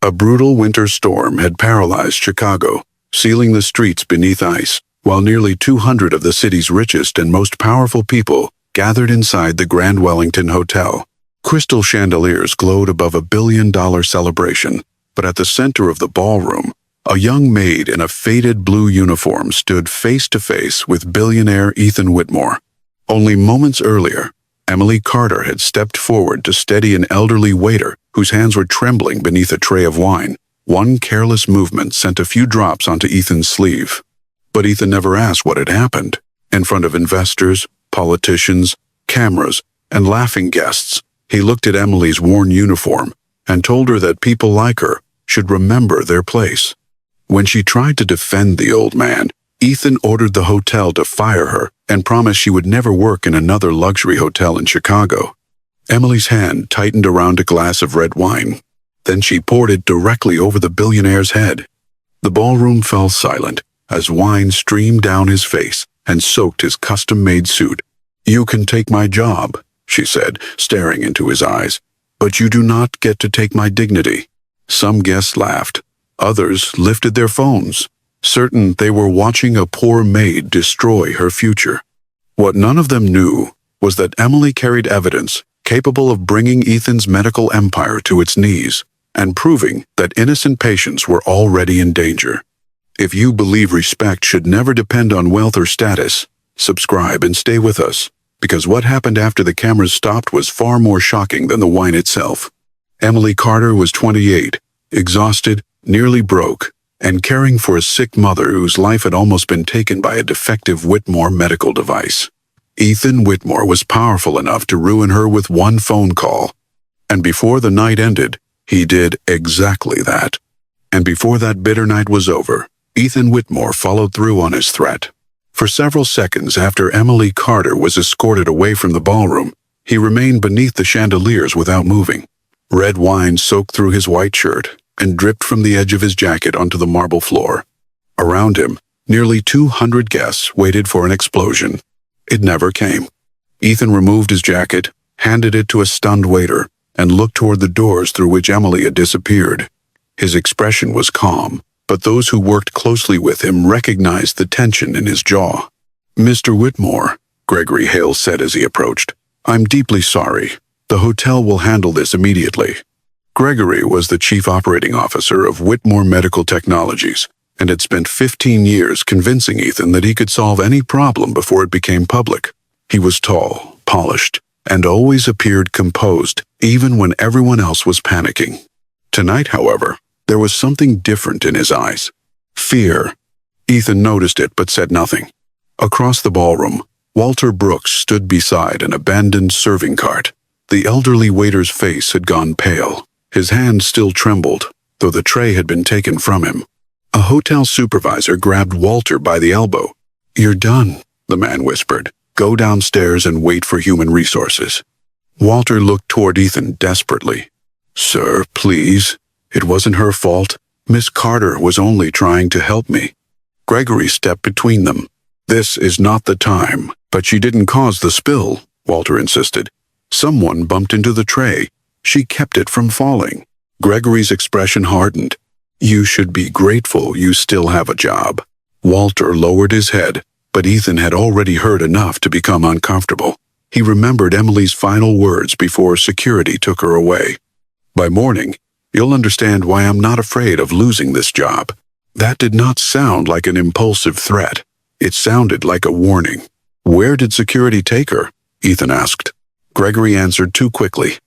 A brutal winter storm had paralyzed Chicago, sealing the streets beneath ice, while nearly 200 of the city's richest and most powerful people gathered inside the Grand Wellington Hotel. Crystal chandeliers glowed above a billion-dollar celebration, but at the center of the ballroom, a young maid in a faded blue uniform stood face-to-face with billionaire Ethan Whitmore. Only moments earlier, Emily Carter had stepped forward to steady an elderly waiter whose hands were trembling beneath a tray of wine. One careless movement sent a few drops onto Ethan's sleeve. But Ethan never asked what had happened. In front of investors, politicians, cameras, and laughing guests, he looked at Emily's worn uniform and told her that people like her should remember their place. When she tried to defend the old man, Ethan ordered the hotel to fire her and promised she would never work in another luxury hotel in Chicago. Emily's hand tightened around a glass of red wine. Then she poured it directly over the billionaire's head. The ballroom fell silent as wine streamed down his face and soaked his custom-made suit. "You can take my job," she said, staring into his eyes, "but you do not get to take my dignity." Some guests laughed. Others lifted their phones, certain they were watching a poor maid destroy her future. What none of them knew was that Emily carried evidence capable of bringing Ethan's medical empire to its knees and proving that innocent patients were already in danger. If you believe respect should never depend on wealth or status, subscribe and stay with us, because what happened after the cameras stopped was far more shocking than the wine itself. Emily Carter was 28, exhausted, nearly broke, and caring for a sick mother whose life had almost been taken by a defective Whitmore medical device. Ethan Whitmore was powerful enough to ruin her with one phone call. And before the night ended, he did exactly that. And before that bitter night was over, Ethan Whitmore followed through on his threat. For several seconds after Emily Carter was escorted away from the ballroom, he remained beneath the chandeliers without moving. Red wine soaked through his white shirt and dripped from the edge of his jacket onto the marble floor. Around him, nearly 200 guests waited for an explosion. It never came. Ethan removed his jacket, handed it to a stunned waiter, and looked toward the doors through which Emily had disappeared. His expression was calm, but those who worked closely with him recognized the tension in his jaw. "Mr. Whitmore," Gregory Hale said as he approached, "I'm deeply sorry. The hotel will handle this immediately." Gregory was the chief operating officer of Whitmore Medical Technologies and had spent 15 years convincing Ethan that he could solve any problem before it became public. He was tall, polished, and always appeared composed, even when everyone else was panicking. Tonight, however, there was something different in his eyes. Fear. Ethan noticed it but said nothing. Across the ballroom, Walter Brooks stood beside an abandoned serving cart. The elderly waiter's face had gone pale. His hand still trembled, though the tray had been taken from him. A hotel supervisor grabbed Walter by the elbow. "You're done," the man whispered. "Go downstairs and wait for human resources." Walter looked toward Ethan desperately. "Sir, please. It wasn't her fault. Miss Carter was only trying to help me." Gregory stepped between them. "This is not the time." "But she didn't cause the spill," Walter insisted. "Someone bumped into the tray. She kept it from falling." Gregory's expression hardened. "You should be grateful you still have a job." Walter lowered his head, but Ethan had already heard enough to become uncomfortable. He remembered Emily's final words before security took her away. "By morning, you'll understand why I'm not afraid of losing this job." That did not sound like an impulsive threat. It sounded like a warning. "Where did security take her?" Ethan asked. Gregory answered too quickly.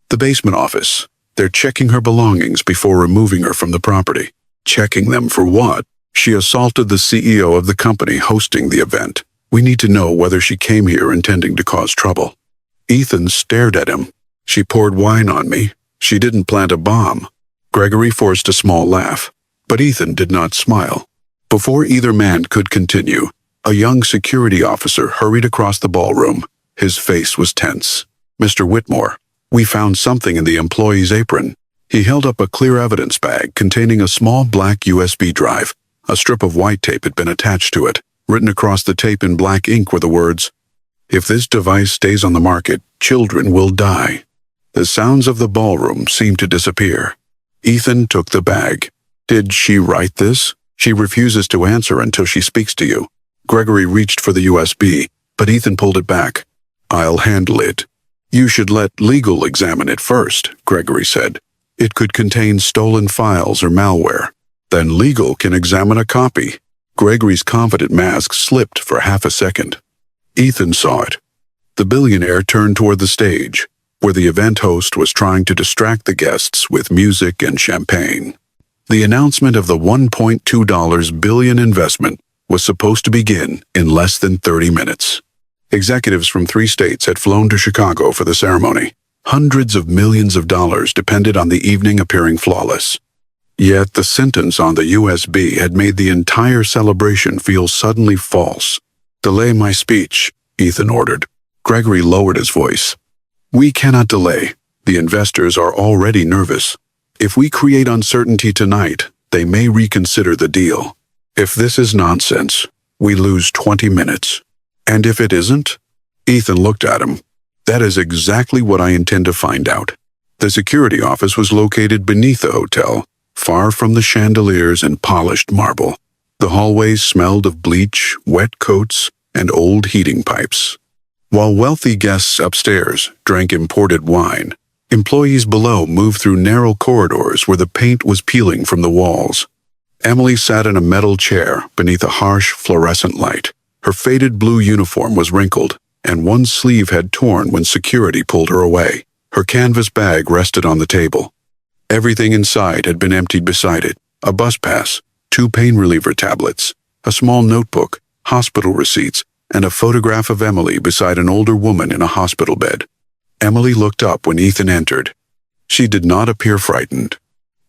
"The basement office. They're checking her belongings before removing her from the property." "Checking them for what?" "She assaulted the CEO of the company hosting the event. We need to know whether she came here intending to cause trouble." Ethan stared at him. "She poured wine on me. She didn't plant a bomb." Gregory forced a small laugh, but Ethan did not smile. Before either man could continue, a young security officer hurried across the ballroom. His face was tense. "Mr. Whitmore, we found something in the employee's apron." He held up a clear evidence bag containing a small black USB drive. A strip of white tape had been attached to it. Written across the tape in black ink were the words, "If this device stays on the market, children will die." The sounds of the ballroom seemed to disappear. Ethan took the bag. Did she write this? She refuses to answer until she speaks to you. Gregory reached for the USB, but Ethan pulled it back. I'll handle it. You should let legal examine it first, Gregory said. It could contain stolen files or malware. Then legal can examine a copy. Gregory's confident mask slipped for half a second. Ethan saw it. The billionaire turned toward the stage, where the event host was trying to distract the guests with music and champagne. The announcement of the $1.2 billion investment was supposed to begin in less than 30 minutes. Executives from 3 states had flown to Chicago for the ceremony. Hundreds of millions of dollars depended on the evening appearing flawless. Yet the sentence on the USB had made the entire celebration feel suddenly false. Delay my speech, Ethan ordered. Gregory lowered his voice. We cannot delay. The investors are already nervous. If we create uncertainty tonight, they may reconsider the deal. If this is nonsense, we lose 20 minutes. And if it isn't? Ethan looked at him. That is exactly what I intend to find out. The security office was located beneath the hotel, far from the chandeliers and polished marble. The hallways smelled of bleach, wet coats, and old heating pipes. While wealthy guests upstairs drank imported wine, employees below moved through narrow corridors where the paint was peeling from the walls. Emily sat in a metal chair beneath a harsh fluorescent light. Her faded blue uniform was wrinkled, and one sleeve had torn when security pulled her away. Her canvas bag rested on the table. Everything inside had been emptied beside it: a bus pass, 2 pain reliever tablets, a small notebook, hospital receipts, and a photograph of Emily beside an older woman in a hospital bed. Emily looked up when Ethan entered. She did not appear frightened.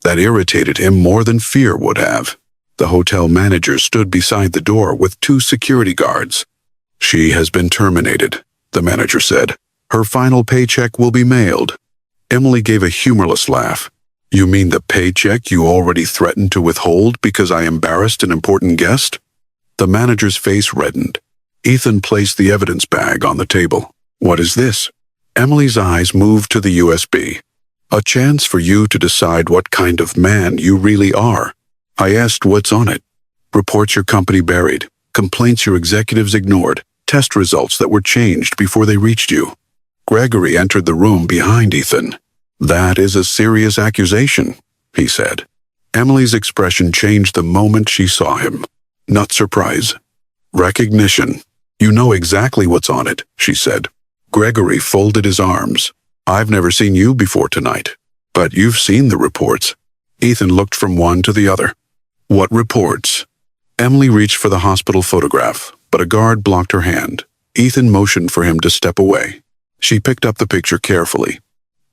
That irritated him more than fear would have. The hotel manager stood beside the door with 2 security guards. She has been terminated, the manager said. Her final paycheck will be mailed. Emily gave a humorless laugh. You mean the paycheck you already threatened to withhold because I embarrassed an important guest? The manager's face reddened. Ethan placed the evidence bag on the table. What is this? Emily's eyes moved to the USB. A chance for you to decide what kind of man you really are. I asked what's on it. Reports your company buried, complaints your executives ignored, test results that were changed before they reached you. Gregory entered the room behind Ethan. That is a serious accusation, he said. Emily's expression changed the moment she saw him. Not surprise. Recognition. You know exactly what's on it, she said. Gregory folded his arms. I've never seen you before tonight, but you've seen the reports. Ethan looked from one to the other. What reports? Emily reached for the hospital photograph, but a guard blocked her hand. Ethan motioned for him to step away. She picked up the picture carefully.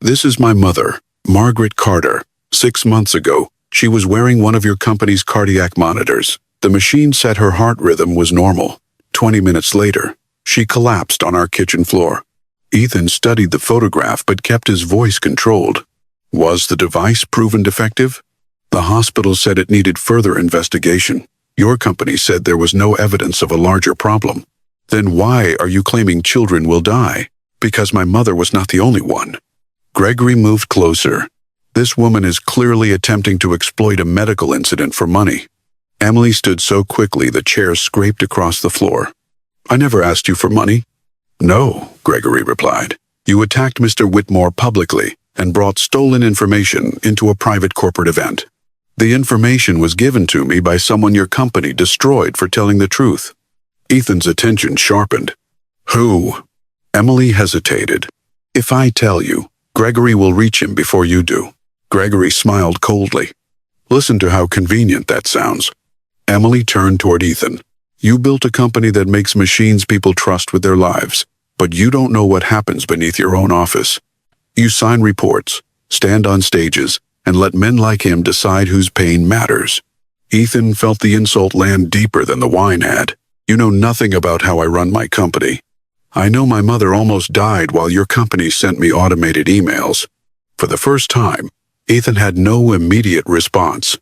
This is my mother, Margaret Carter. 6 months ago, she was wearing one of your company's cardiac monitors. The machine said her heart rhythm was normal. 20 minutes later, she collapsed on our kitchen floor. Ethan studied the photograph but kept his voice controlled. Was the device proven defective? The hospital said it needed further investigation. Your company said there was no evidence of a larger problem. Then why are you claiming children will die? Because my mother was not the only one. Gregory moved closer. This woman is clearly attempting to exploit a medical incident for money. Emily stood so quickly the chair scraped across the floor. I never asked you for money. No, Gregory replied. You attacked Mr. Whitmore publicly and brought stolen information into a private corporate event. The information was given to me by someone your company destroyed for telling the truth. Ethan's attention sharpened. Who? Emily hesitated. If I tell you, Gregory will reach him before you do. Gregory smiled coldly. Listen to how convenient that sounds. Emily turned toward Ethan. You built a company that makes machines people trust with their lives, but you don't know what happens beneath your own office. You sign reports, stand on stages, and let men like him decide whose pain matters. Ethan felt the insult land deeper than the wine had. You know nothing about how I run my company. I know my mother almost died while your company sent me automated emails. For the first time, Ethan had no immediate response.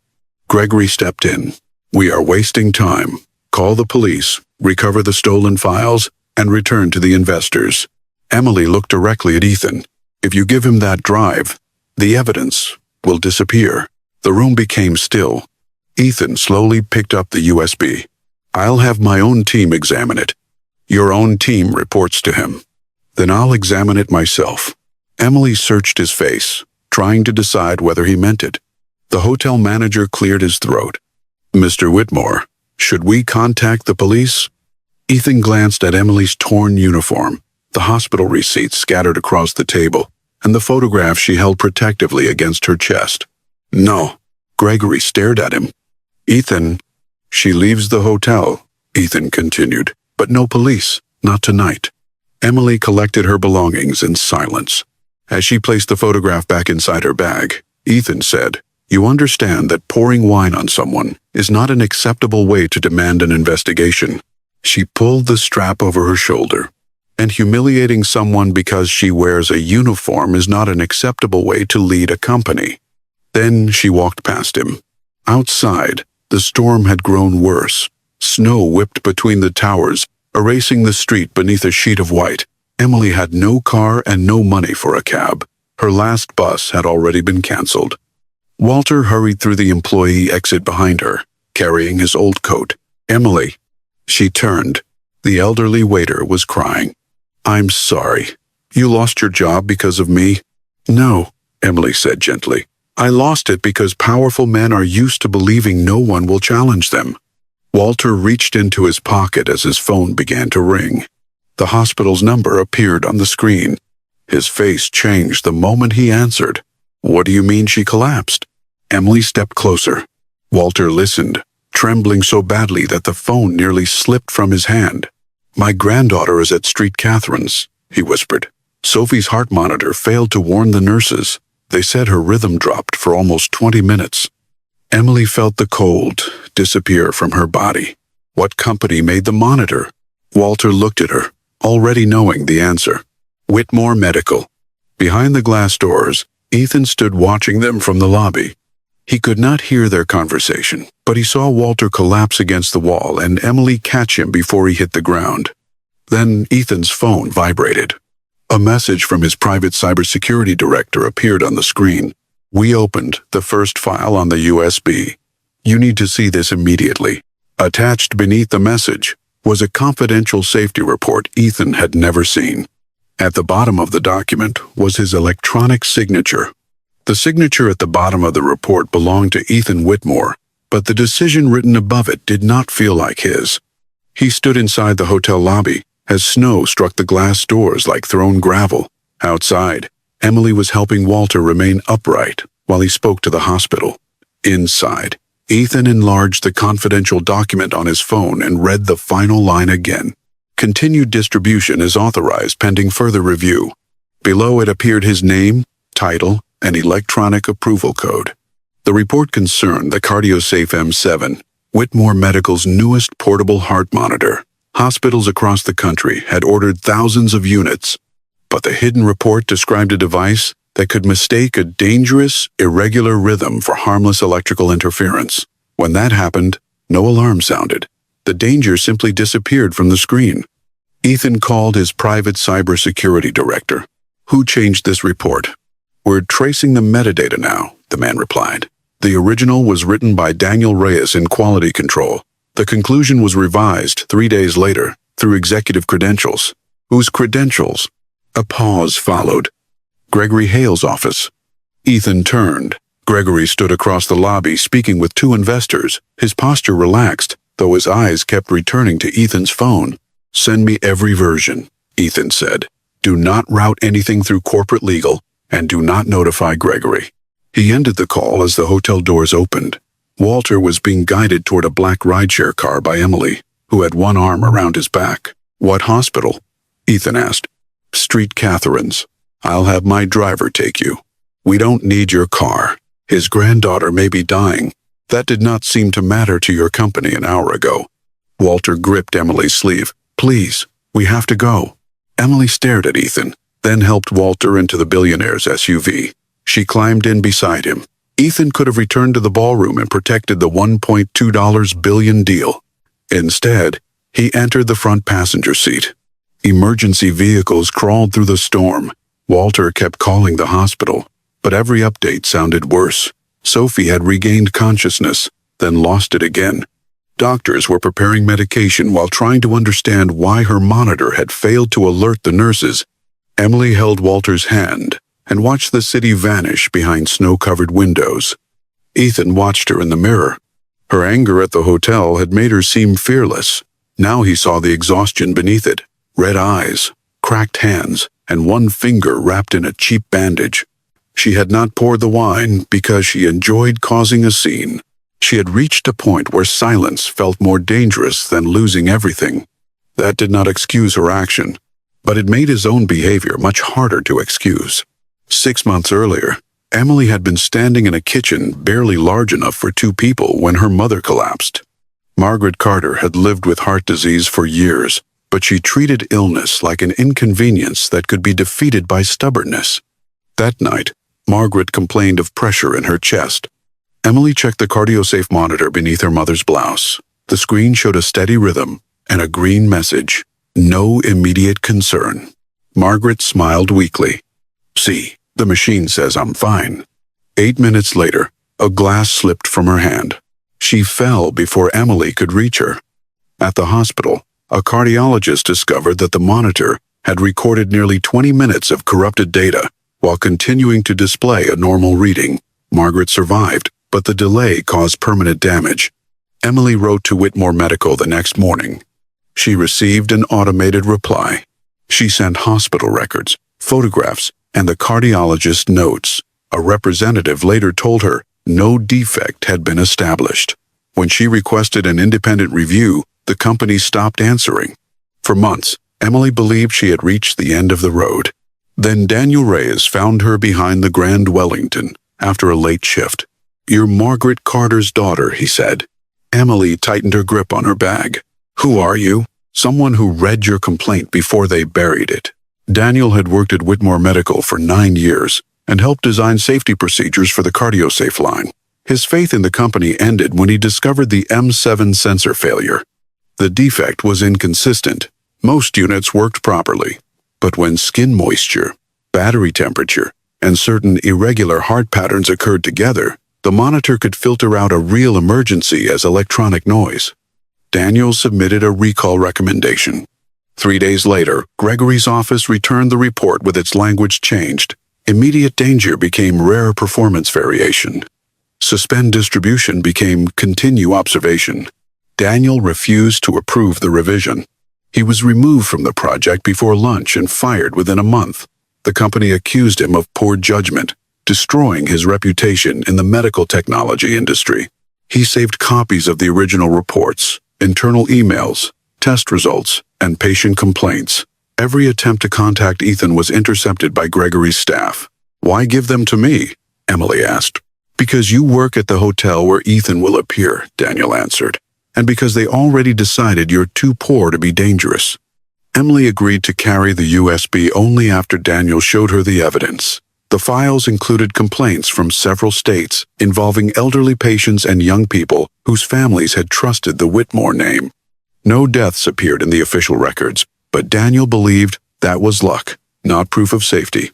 Gregory stepped in. We are wasting time. Call the police, recover the stolen files, and return to the investors. Emily looked directly at Ethan. If you give him that drive, the evidence will disappear. The room became still. Ethan slowly picked up the USB. "I'll have my own team examine it." "Your own team reports to him." "Then I'll examine it myself." Emily searched his face, trying to decide whether he meant it. The hotel manager cleared his throat. "Mr. Whitmore, should we contact the police?" Ethan glanced at Emily's torn uniform, the hospital receipts scattered across the table, and the photograph she held protectively against her chest. "No." Gregory stared at him. "Ethan." "She leaves the hotel," Ethan continued, "but no police, not tonight." Emily collected her belongings in silence. As she placed the photograph back inside her bag, Ethan said, "You understand that pouring wine on someone is not an acceptable way to demand an investigation." She pulled the strap over her shoulder. "And humiliating someone because she wears a uniform is not an acceptable way to lead a company." Then she walked past him. Outside, the storm had grown worse. Snow whipped between the towers, erasing the street beneath a sheet of white. Emily had no car and no money for a cab. Her last bus had already been canceled. Walter hurried through the employee exit behind her, carrying his old coat. "Emily." She turned. The elderly waiter was crying. "I'm sorry. You lost your job because of me?" "No," Emily said gently. "I lost it because powerful men are used to believing no one will challenge them." Walter reached into his pocket as his phone began to ring. The hospital's number appeared on the screen. His face changed the moment he answered. "What do you mean she collapsed?" Emily stepped closer. Walter listened, trembling so badly that the phone nearly slipped from his hand. "My granddaughter is at Street Catherine's," he whispered. "Sophie's heart monitor failed to warn the nurses. They said her rhythm dropped for almost 20 minutes. Emily felt the cold disappear from her body. What company made the monitor? Walter looked at her, already knowing the answer. Whitmore Medical. Behind the glass doors, Ethan stood watching them from the lobby. He could not hear their conversation, but he saw Walter collapse against the wall and Emily catch him before he hit the ground. Then Ethan's phone vibrated. A message from his private cybersecurity director appeared on the screen. "We opened the first file on the USB. You need to see this immediately." Attached beneath the message was a confidential safety report Ethan had never seen. At the bottom of the document was his electronic signature. The signature at the bottom of the report belonged to Ethan Whitmore, but the decision written above it did not feel like his. He stood inside the hotel lobby as snow struck the glass doors like thrown gravel. Outside, Emily was helping Walter remain upright while he spoke to the hospital. Inside, Ethan enlarged the confidential document on his phone and read the final line again. "Continued distribution is authorized pending further review." Below it appeared his name, title, and electronic approval code. The report concerned the CardioSafe M7, Whitmore Medical's newest portable heart monitor. Hospitals across the country had ordered thousands of units, but the hidden report described a device that could mistake a dangerous, irregular rhythm for harmless electrical interference. When that happened, no alarm sounded. The danger simply disappeared from the screen. Ethan called his private cybersecurity director. "Who changed this report?" "We're tracing the metadata now," the man replied. "The original was written by Daniel Reyes in quality control. The conclusion was revised 3 days later through executive credentials." "Whose credentials?" A pause followed. "Gregory Hale's office." Ethan turned. Gregory stood across the lobby speaking with 2 investors, his posture relaxed, though his eyes kept returning to Ethan's phone. "Send me every version," Ethan said. "Do not route anything through corporate legal, and do not notify Gregory." He ended the call as the hotel doors opened. Walter was being guided toward a black rideshare car by Emily, who had one arm around his back. "What hospital?" Ethan asked. "Street Catherine's. I'll have my driver take you." "We don't need your car. His granddaughter may be dying. That did not seem to matter to your company an hour ago." Walter gripped Emily's sleeve. "Please, we have to go." Emily stared at Ethan, then helped Walter into the Billionaire's SUV. She climbed in beside him. Ethan could have returned to the ballroom and protected the $1.2 billion deal. Instead, he entered the front passenger seat. Emergency vehicles crawled through the storm. Walter kept calling the hospital, but every update sounded worse. Sophie had regained consciousness, then lost it again. Doctors were preparing medication while trying to understand why her monitor had failed to alert the nurses. Emily held Walter's hand and watched the city vanish behind snow-covered windows. Ethan watched her in the mirror. Her anger at the hotel had made her seem fearless. Now he saw the exhaustion beneath it: red eyes, cracked hands, and one finger wrapped in a cheap bandage. She had not poured the wine because she enjoyed causing a scene. She had reached a point where silence felt more dangerous than losing everything. That did not excuse her action, but it made his own behavior much harder to excuse. 6 months earlier, Emily had been standing in a kitchen barely large enough for 2 people when her mother collapsed. Margaret Carter had lived with heart disease for years, but she treated illness like an inconvenience that could be defeated by stubbornness. That night, Margaret complained of pressure in her chest. Emily checked the CardioSafe monitor beneath her mother's blouse. The screen showed a steady rhythm and a green message: no immediate concern. Margaret smiled weakly. "See, the machine says I'm fine." 8 minutes later, a glass slipped from her hand. She fell before Emily could reach her. At the hospital, a cardiologist discovered that the monitor had recorded nearly 20 minutes of corrupted data while continuing to display a normal reading. Margaret survived, but the delay caused permanent damage. Emily wrote to Whitmore Medical the next morning. She received an automated reply. She sent hospital records, photographs, and the cardiologist's notes. A representative later told her no defect had been established. When she requested an independent review, the company stopped answering. For months, Emily believed she had reached the end of the road. Then Daniel Reyes found her behind the Grand Wellington after a late shift. "You're Margaret Carter's daughter," he said. Emily tightened her grip on her bag. "Who are you?" "Someone who read your complaint before they buried it." Daniel had worked at Whitmore Medical for 9 years and helped design safety procedures for the CardioSafe line. His faith in the company ended when he discovered the M7 sensor failure. The defect was inconsistent. Most units worked properly, but when skin moisture, battery temperature, and certain irregular heart patterns occurred together, the monitor could filter out a real emergency as electronic noise. Daniel submitted a recall recommendation. 3 days later, Gregory's office returned the report with its language changed. Immediate danger became rare performance variation. Suspend distribution became continue observation. Daniel refused to approve the revision. He was removed from the project before lunch and fired within a month. The company accused him of poor judgment, destroying his reputation in the medical technology industry. He saved copies of the original reports, internal emails, test results, and patient complaints. Every attempt to contact Ethan was intercepted by Gregory's staff. "Why give them to me?" Emily asked. "Because you work at the hotel where Ethan will appear," Daniel answered. "And because they already decided you're too poor to be dangerous." Emily agreed to carry the USB only after Daniel showed her the evidence. The files included complaints from several states involving elderly patients and young people whose families had trusted the Whitmore name. No deaths appeared in the official records, but Daniel believed that was luck, not proof of safety.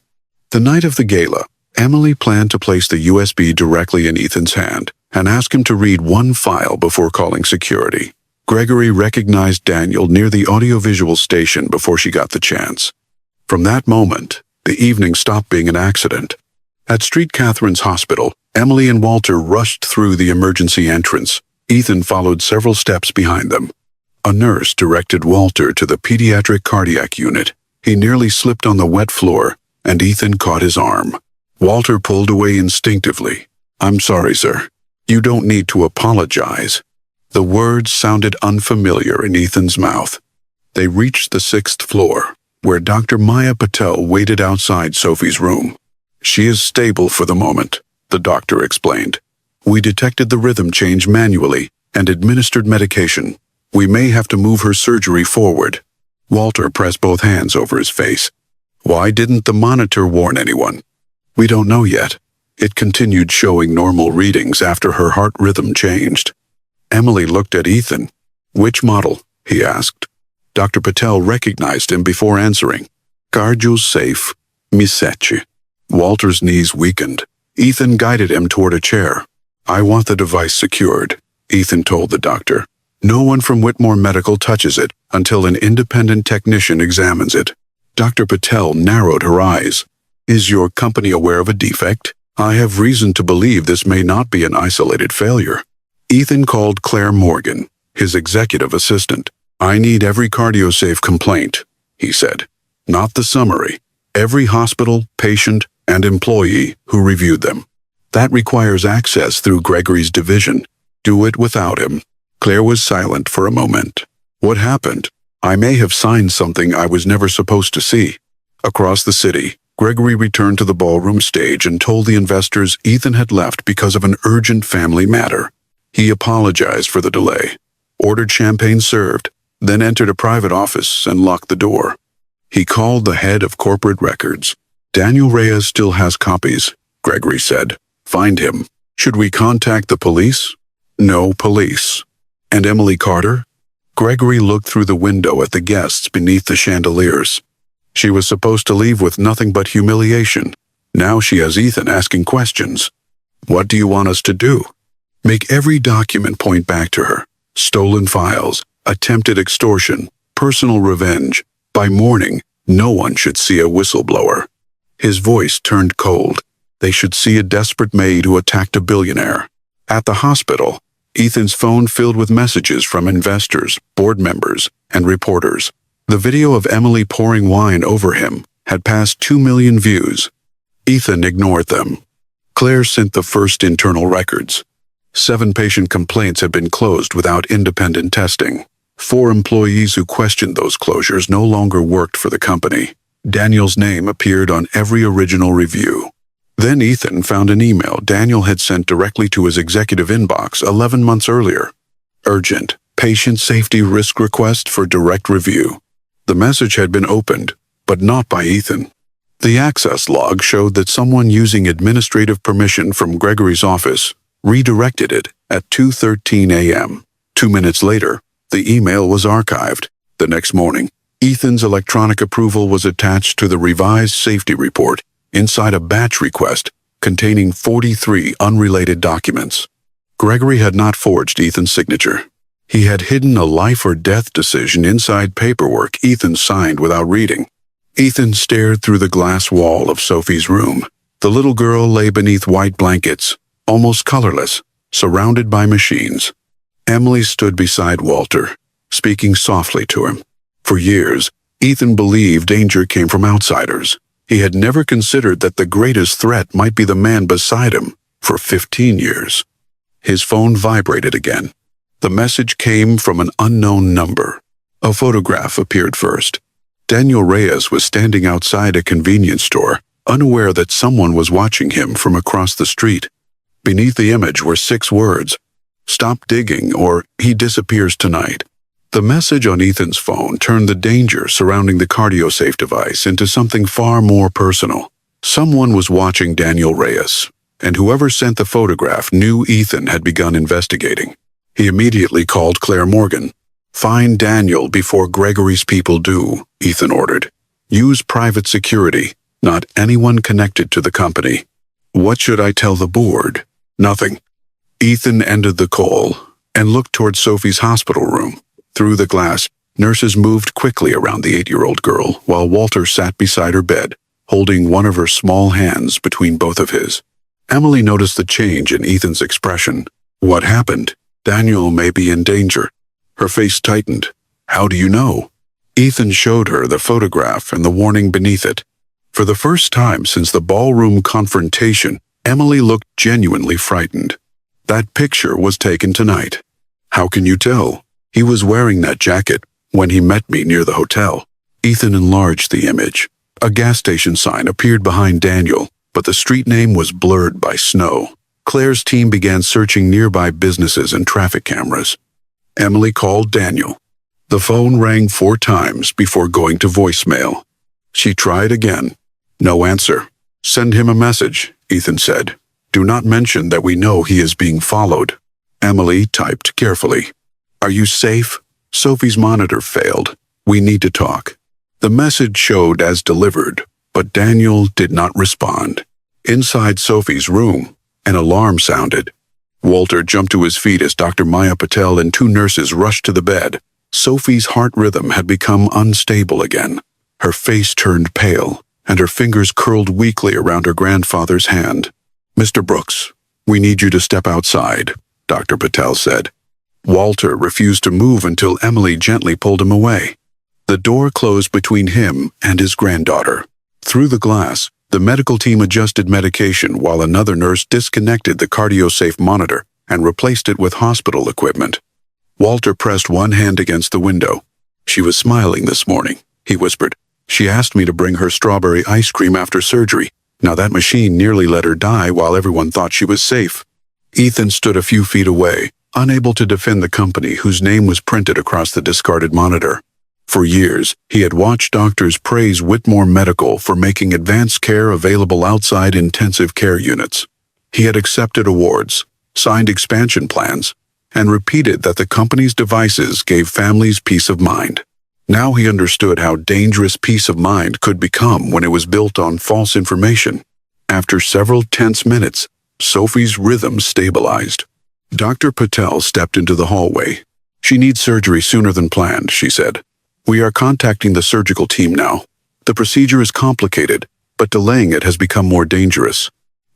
The night of the gala, Emily planned to place the USB directly in Ethan's hand and ask him to read one file before calling security. Gregory recognized Daniel near the audiovisual station before she got the chance. From that moment, the evening stopped being an accident. At St. Catherine's Hospital, Emily and Walter rushed through the emergency entrance. Ethan followed several steps behind them. A nurse directed Walter to the pediatric cardiac unit. He nearly slipped on the wet floor, and Ethan caught his arm. Walter pulled away instinctively. "I'm sorry, sir. You don't need to apologize." The words sounded unfamiliar in Ethan's mouth. They reached the 6th floor, where Dr. Maya Patel waited outside Sophie's room. "She is stable for the moment," the doctor explained. "We detected the rhythm change manually and administered medication. We may have to move her surgery forward." Walter pressed both hands over his face. "Why didn't the monitor warn anyone?" "We don't know yet. It continued showing normal readings after her heart rhythm changed." Emily looked at Ethan. "Which model?" he asked. Dr. Patel recognized him before answering. "CardioSafe, Misseche." Walter's knees weakened. Ethan guided him toward a chair. "I want the device secured," Ethan told the doctor. "No one from Whitmore Medical touches it until an independent technician examines it." Dr. Patel narrowed her eyes. "Is your company aware of a defect? I have reason to believe this may not be an isolated failure." Ethan called Claire Morgan, his executive assistant. "I need every CardioSafe complaint," he said. "Not the summary. Every hospital, patient, and employee who reviewed them. That requires access through Gregory's division. Do it without him." Claire was silent for a moment. "What happened? I may have signed something I was never supposed to see." Across the city, Gregory returned to the ballroom stage and told the investors Ethan had left because of an urgent family matter. He apologized for the delay, ordered champagne served, then entered a private office and locked the door. He called the head of corporate records. "Daniel Reyes still has copies," Gregory said. "Find him." "Should we contact the police?" "No police." "And Emily Carter?" Gregory looked through the window at the guests beneath the chandeliers. "She was supposed to leave with nothing but humiliation. Now she has Ethan asking questions." "What do you want us to do?" "Make every document point back to her. Stolen files, attempted extortion, personal revenge. By morning, no one should see a whistleblower." His voice turned cold. "They should see a desperate maid who attacked a billionaire." At the hospital, Ethan's phone filled with messages from investors, board members, and reporters. The video of Emily pouring wine over him had passed 2 million views. Ethan ignored them. Claire sent the first internal records. 7 patient complaints had been closed without independent testing. 4 employees who questioned those closures no longer worked for the company. Daniel's name appeared on every original review. Then Ethan found an email Daniel had sent directly to his executive inbox 11 months earlier. "Urgent. Patient safety risk request for direct review." The message had been opened, but not by Ethan. The access log showed that someone using administrative permission from Gregory's office redirected it at 2:13 a.m. 2 minutes later, the email was archived. The next morning, Ethan's electronic approval was attached to the revised safety report inside a batch request containing 43 unrelated documents. Gregory had not forged Ethan's signature. He had hidden a life or death decision inside paperwork Ethan signed without reading. Ethan stared through the glass wall of Sophie's room. The little girl lay beneath white blankets, almost colorless, surrounded by machines. Emily stood beside Walter, speaking softly to him. For years, Ethan believed danger came from outsiders. He had never considered that the greatest threat might be the man beside him for 15 years. His phone vibrated again. The message came from an unknown number. A photograph appeared first. Daniel Reyes was standing outside a convenience store, unaware that someone was watching him from across the street. Beneath the image were 6 words: "Stop digging or he disappears tonight." The message on Ethan's phone turned the danger surrounding the CardioSafe device into something far more personal. Someone was watching Daniel Reyes, and whoever sent the photograph knew Ethan had begun investigating. He immediately called Claire Morgan. "Find Daniel before Gregory's people do," Ethan ordered. "Use private security, not anyone connected to the company." "What should I tell the board?" "Nothing." Ethan ended the call and looked toward Sophie's hospital room. Through the glass, nurses moved quickly around the 8-year-old girl while Walter sat beside her bed, holding one of her small hands between both of his. Emily noticed the change in Ethan's expression. "What happened?" "Daniel may be in danger." Her face tightened. "How do you know?" Ethan showed her the photograph and the warning beneath it. For the first time since the ballroom confrontation, Emily looked genuinely frightened. "That picture was taken tonight." "How can you tell?" "He was wearing that jacket when he met me near the hotel." Ethan enlarged the image. A gas station sign appeared behind Daniel, but the street name was blurred by snow. Claire's team began searching nearby businesses and traffic cameras. Emily called Daniel. The phone rang 4 times before going to voicemail. She tried again. No answer. "Send him a message," Ethan said. "Do not mention that we know he is being followed." Emily typed carefully. "Are you safe? Sophie's monitor failed. We need to talk." The message showed as delivered, but Daniel did not respond. Inside Sophie's room, an alarm sounded. Walter jumped to his feet as Dr. Maya Patel and two nurses rushed to the bed. Sophie's heart rhythm had become unstable again. Her face turned pale, and her fingers curled weakly around her grandfather's hand. "Mr. Brooks, we need you to step outside," Dr. Patel said. Walter refused to move until Emily gently pulled him away. The door closed between him and his granddaughter. Through the glass, the medical team adjusted medication while another nurse disconnected the CardioSafe monitor and replaced it with hospital equipment. Walter pressed one hand against the window. "She was smiling this morning," he whispered. "She asked me to bring her strawberry ice cream after surgery. Now that machine nearly let her die while everyone thought she was safe." Ethan stood a few feet away, unable to defend the company whose name was printed across the discarded monitor. For years, he had watched doctors praise Whitmore Medical for making advanced care available outside intensive care units. He had accepted awards, signed expansion plans, and repeated that the company's devices gave families peace of mind. Now he understood how dangerous peace of mind could become when it was built on false information. After several tense minutes, Sophie's rhythm stabilized. Dr. Patel stepped into the hallway. "She needs surgery sooner than planned," she said. "We are contacting the surgical team now. The procedure is complicated, but delaying it has become more dangerous."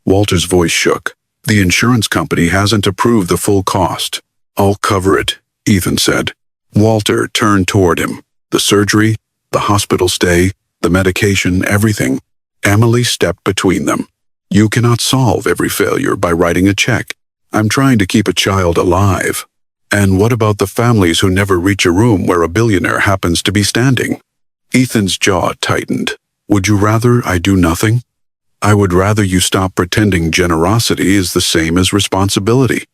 Walter's voice shook. "The insurance company hasn't approved the full cost." "I'll cover it," Ethan said. Walter turned toward him. "The surgery, the hospital stay, the medication, everything." Emily stepped between them. "You cannot solve every failure by writing a check. I'm trying to keep a child alive." "And what about the families who never reach a room where a billionaire happens to be standing?" Ethan's jaw tightened. "Would you rather I do nothing?" "I would rather you stop pretending generosity is the same as responsibility."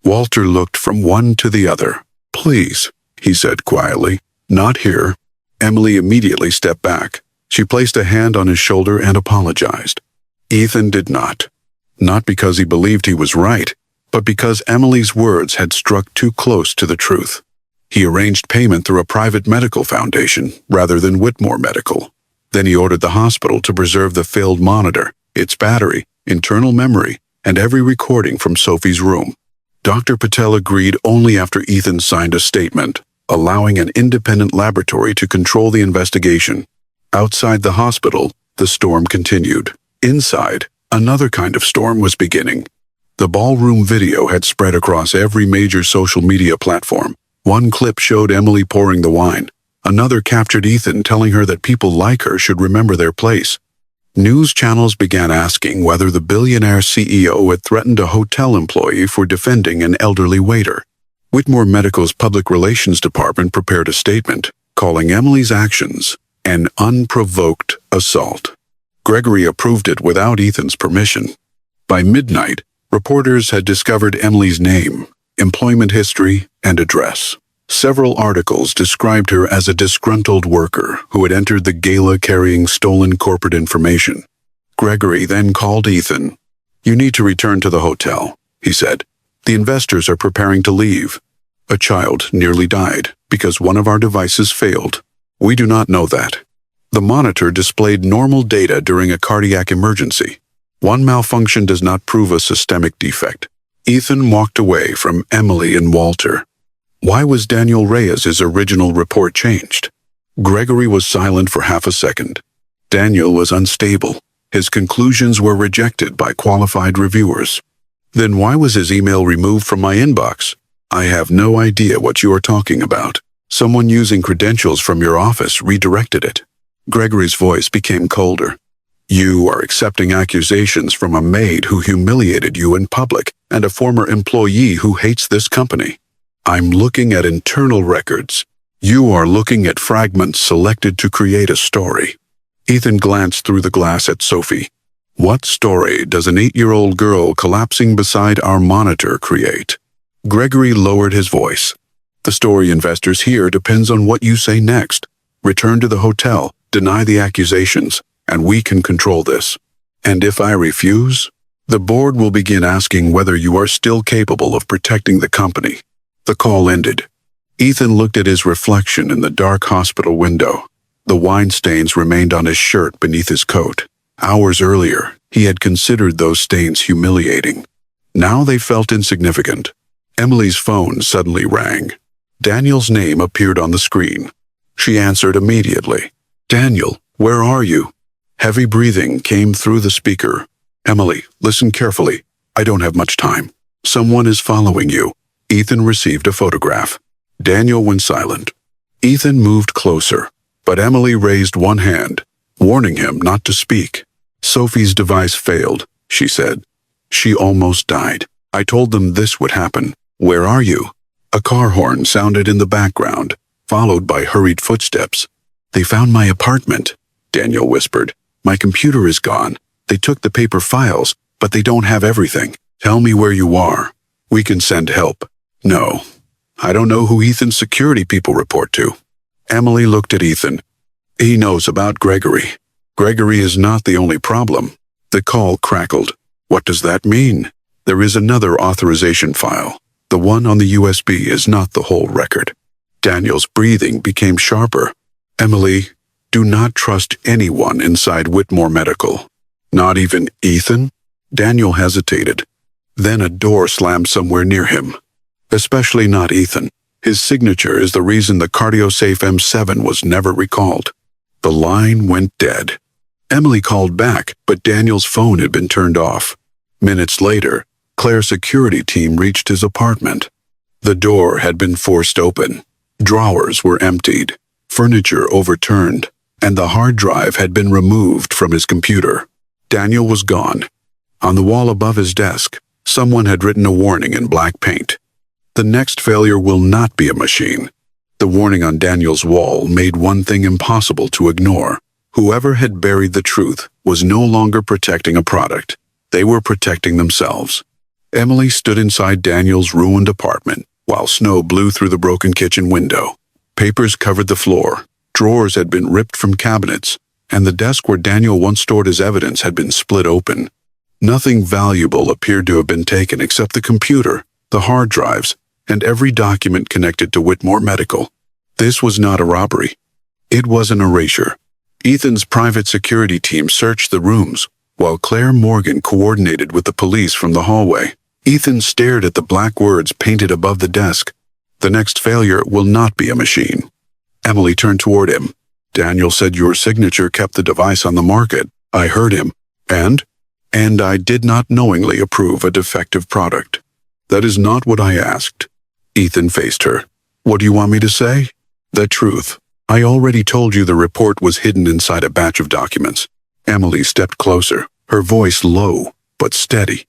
Walter looked from one to the other. "Please," he said quietly. "Not here." Emily immediately stepped back. She placed a hand on his shoulder and apologized. Ethan did not. Not because he believed he was right, but because Emily's words had struck too close to the truth. He arranged payment through a private medical foundation rather than Whitmore Medical. Then he ordered the hospital to preserve the failed monitor, its battery, internal memory, and every recording from Sophie's room. Dr. Patel agreed only after Ethan signed a statement, allowing an independent laboratory to control the investigation. Outside the hospital, the storm continued. Inside, another kind of storm was beginning. The ballroom video had spread across every major social media platform. One clip showed Emily pouring the wine. Another captured Ethan telling her that people like her should remember their place. News channels began asking whether the billionaire CEO had threatened a hotel employee for defending an elderly waiter. Whitmore Medical's public relations department prepared a statement, calling Emily's actions an unprovoked assault. Gregory approved it without Ethan's permission. By midnight, reporters had discovered Emily's name, employment history, and address. Several articles described her as a disgruntled worker who had entered the gala carrying stolen corporate information. Gregory then called Ethan. "You need to return to the hotel," he said. "The investors are preparing to leave. A child nearly died because one of our devices failed. We do not know that. The monitor displayed normal data during a cardiac emergency. One malfunction does not prove a systemic defect." Ethan walked away from Emily and Walter. Why was Daniel Reyes's original report changed? Gregory was silent for half a second. Daniel was unstable. His conclusions were rejected by qualified reviewers. Then why was his email removed from my inbox? "I have no idea what you are talking about. Someone using credentials from your office redirected it." Gregory's voice became colder. "You are accepting accusations from a maid who humiliated you in public and a former employee who hates this company. I'm looking at internal records. You are looking at fragments selected to create a story." Ethan glanced through the glass at Sophie. "What story does an 8-year-old girl collapsing beside our monitor create?" Gregory lowered his voice. "The story investors hear depends on what you say next. Return to the hotel, deny the accusations, and we can control this. And if I refuse, the board will begin asking whether you are still capable of protecting the company." The call ended. Ethan looked at his reflection in the dark hospital window. The wine stains remained on his shirt beneath his coat. Hours earlier, he had considered those stains humiliating. Now they felt insignificant. Emily's phone suddenly rang. Daniel's name appeared on the screen. She answered immediately. "Daniel, where are you?" Heavy breathing came through the speaker. "Emily, listen carefully. I don't have much time. Someone is following you." Ethan received a photograph. Daniel went silent. Ethan moved closer, but Emily raised one hand, warning him not to speak. "Sophie's device failed," she said. "She almost died. I told them this would happen. Where are you?" A car horn sounded in the background, followed by hurried footsteps. "They found my apartment," Daniel whispered. "My computer is gone. They took the paper files, but they don't have everything. Tell me where you are. We can send help." "No. I don't know who Ethan's security people report to." Emily looked at Ethan. "He knows about Gregory. Gregory is not the only problem." The call crackled. "What does that mean?" "There is another authorization file. The one on the USB is not the whole record." Daniel's breathing became sharper. "Emily, do not trust anyone inside Whitmore Medical. Not even Ethan?" Daniel hesitated. Then a door slammed somewhere near him. "Especially not Ethan. His signature is the reason the CardioSafe M7 was never recalled." The line went dead. Emily called back, but Daniel's phone had been turned off. Minutes later, Claire's security team reached his apartment. The door had been forced open. Drawers were emptied, furniture overturned, and the hard drive had been removed from his computer. Daniel was gone. On the wall above his desk, someone had written a warning in black paint. "The next failure will not be a machine." The warning on Daniel's wall made one thing impossible to ignore. Whoever had buried the truth was no longer protecting a product. They were protecting themselves. Emily stood inside Daniel's ruined apartment while snow blew through the broken kitchen window. Papers covered the floor. Drawers had been ripped from cabinets, and the desk where Daniel once stored his evidence had been split open. Nothing valuable appeared to have been taken except the computer, the hard drives, and every document connected to Whitmore Medical. This was not a robbery. It was an erasure. Ethan's private security team searched the rooms, while Claire Morgan coordinated with the police from the hallway. Ethan stared at the black words painted above the desk. "The next failure will not be a machine." Emily turned toward him. "Daniel said your signature kept the device on the market. I heard him. And I did not knowingly approve a defective product." "That is not what I asked." Ethan faced her. "What do you want me to say?" "The truth. I already told you the report was hidden inside a batch of documents." Emily stepped closer, her voice low but steady.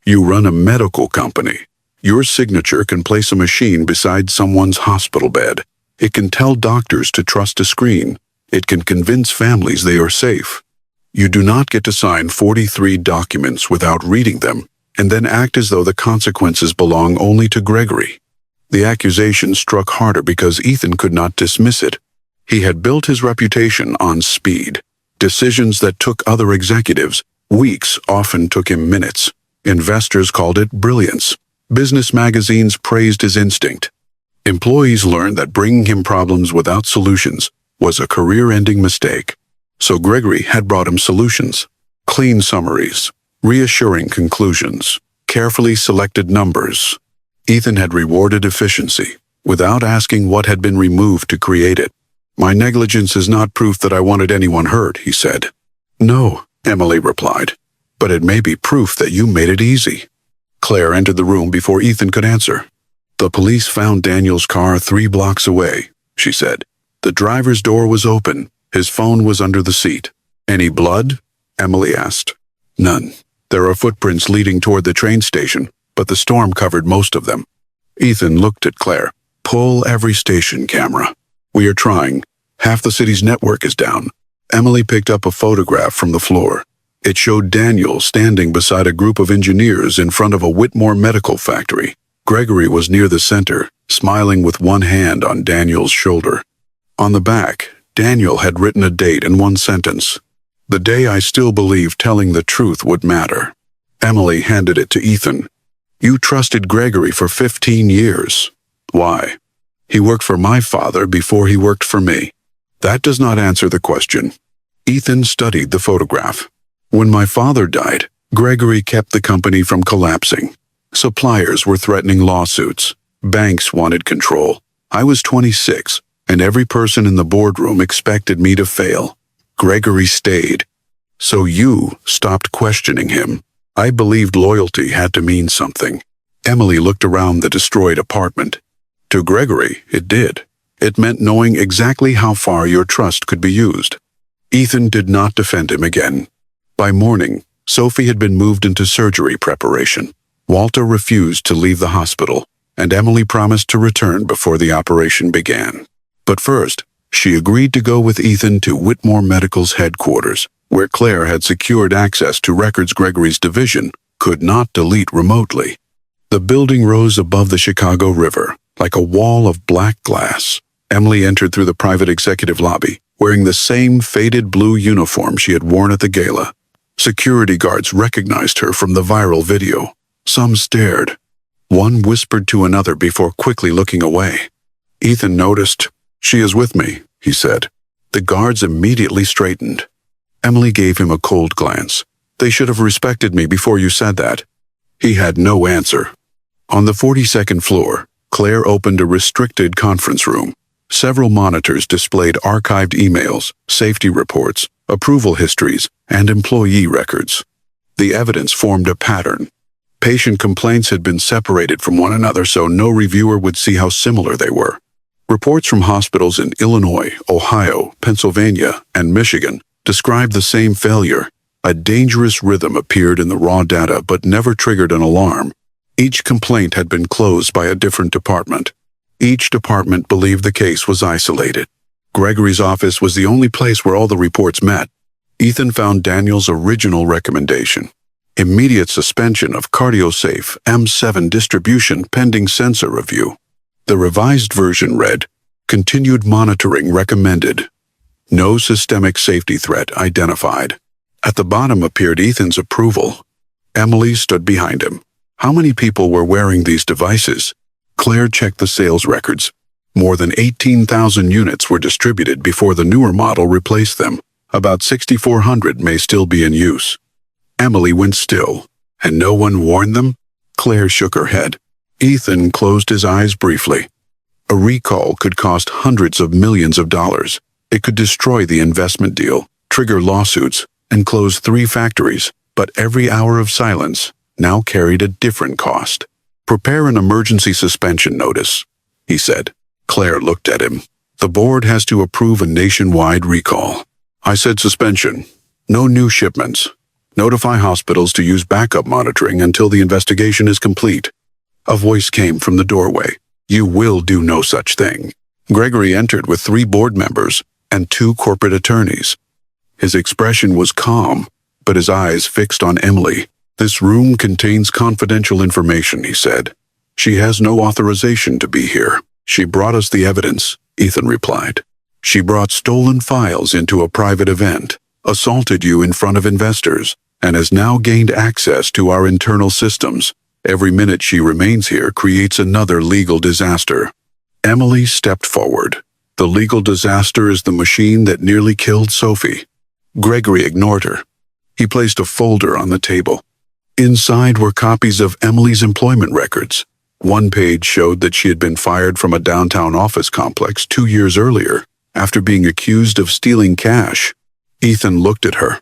"You run a medical company. Your signature can place a machine beside someone's hospital bed. It can tell doctors to trust a screen. It can convince families they are safe. You do not get to sign 43 documents without reading them and then act as though the consequences belong only to Gregory." The accusation struck harder because Ethan could not dismiss it. He had built his reputation on speed. Decisions that took other executives weeks often took him minutes. Investors called it brilliance. Business magazines praised his instinct. Employees learned that bringing him problems without solutions was a career-ending mistake. So Gregory had brought him solutions. Clean summaries, reassuring conclusions, carefully selected numbers. Ethan had rewarded efficiency, without asking what had been removed to create it. "My negligence is not proof that I wanted anyone hurt," he said. "No," Emily replied, "but it may be proof that you made it easy." Claire entered the room before Ethan could answer. "The police found Daniel's car 3 blocks away," she said. "The driver's door was open. His phone was under the seat." "Any blood?" Emily asked. "None. There are footprints leading toward the train station, but the storm covered most of them." Ethan looked at Claire. "Pull every station camera." "We are trying. Half the city's network is down." Emily picked up a photograph from the floor. It showed Daniel standing beside a group of engineers in front of a Whitmore medical factory. Gregory was near the center, smiling with one hand on Daniel's shoulder. On the back, Daniel had written a date and one sentence. "The day I still believed telling the truth would matter." Emily handed it to Ethan. "You trusted Gregory for 15 years. Why?" "He worked for my father before he worked for me." "That does not answer the question." Ethan studied the photograph. When my father died, Gregory kept the company from collapsing. Suppliers were threatening lawsuits. Banks wanted control. I was 26, and every person in the boardroom expected me to fail. Gregory stayed. So you stopped questioning him. I believed loyalty had to mean something. Emily looked around the destroyed apartment. To Gregory, it did. It meant knowing exactly how far your trust could be used. Ethan did not defend him again. By morning, Sophie had been moved into surgery preparation. Walter refused to leave the hospital, and Emily promised to return before the operation began. But first, she agreed to go with Ethan to Whitmore Medical's headquarters, where Claire had secured access to records Gregory's division could not delete remotely. The building rose above the Chicago River, like a wall of black glass. Emily entered through the private executive lobby, wearing the same faded blue uniform she had worn at the gala. Security guards recognized her from the viral video. Some stared. One whispered to another before quickly looking away. Ethan noticed. "She is with me," he said. The guards immediately straightened. Emily gave him a cold glance. "They should have respected me before you said that." He had no answer. On the 42nd floor, Claire opened a restricted conference room. Several monitors displayed archived emails, safety reports, approval histories, and employee records. The evidence formed a pattern. Patient complaints had been separated from one another so no reviewer would see how similar they were. Reports from hospitals in Illinois, Ohio, Pennsylvania, and Michigan described the same failure. A dangerous rhythm appeared in the raw data but never triggered an alarm. Each complaint had been closed by a different department. Each department believed the case was isolated. Gregory's office was the only place where all the reports met. Ethan found Daniel's original recommendation: immediate suspension of CardioSafe M7 distribution pending sensor review. The revised version read, continued monitoring recommended. No systemic safety threat identified. At the bottom appeared Ethan's approval. Emily stood behind him. How many people were wearing these devices? Claire checked the sales records. More than 18,000 units were distributed before the newer model replaced them. About 6,400 may still be in use. Emily went still. And no one warned them? Claire shook her head. Ethan closed his eyes briefly. A recall could cost hundreds of millions of dollars. It could destroy the investment deal, trigger lawsuits, and close 3 factories. But every hour of silence now carried a different cost. Prepare an emergency suspension notice, he said. Claire looked at him. The board has to approve a nationwide recall. I said suspension. No new shipments. Notify hospitals to use backup monitoring until the investigation is complete. A voice came from the doorway. You will do no such thing. Gregory entered with 3 board members and 2 corporate attorneys. His expression was calm, but his eyes fixed on Emily. This room contains confidential information, he said. She has no authorization to be here. She brought us the evidence, Ethan replied. She brought stolen files into a private event, assaulted you in front of investors, and has now gained access to our internal systems. Every minute she remains here creates another legal disaster. Emily stepped forward. The legal disaster is the machine that nearly killed Sophie. Gregory ignored her. He placed a folder on the table. Inside were copies of Emily's employment records. One page showed that she had been fired from a downtown office complex 2 years earlier, after being accused of stealing cash. Ethan looked at her.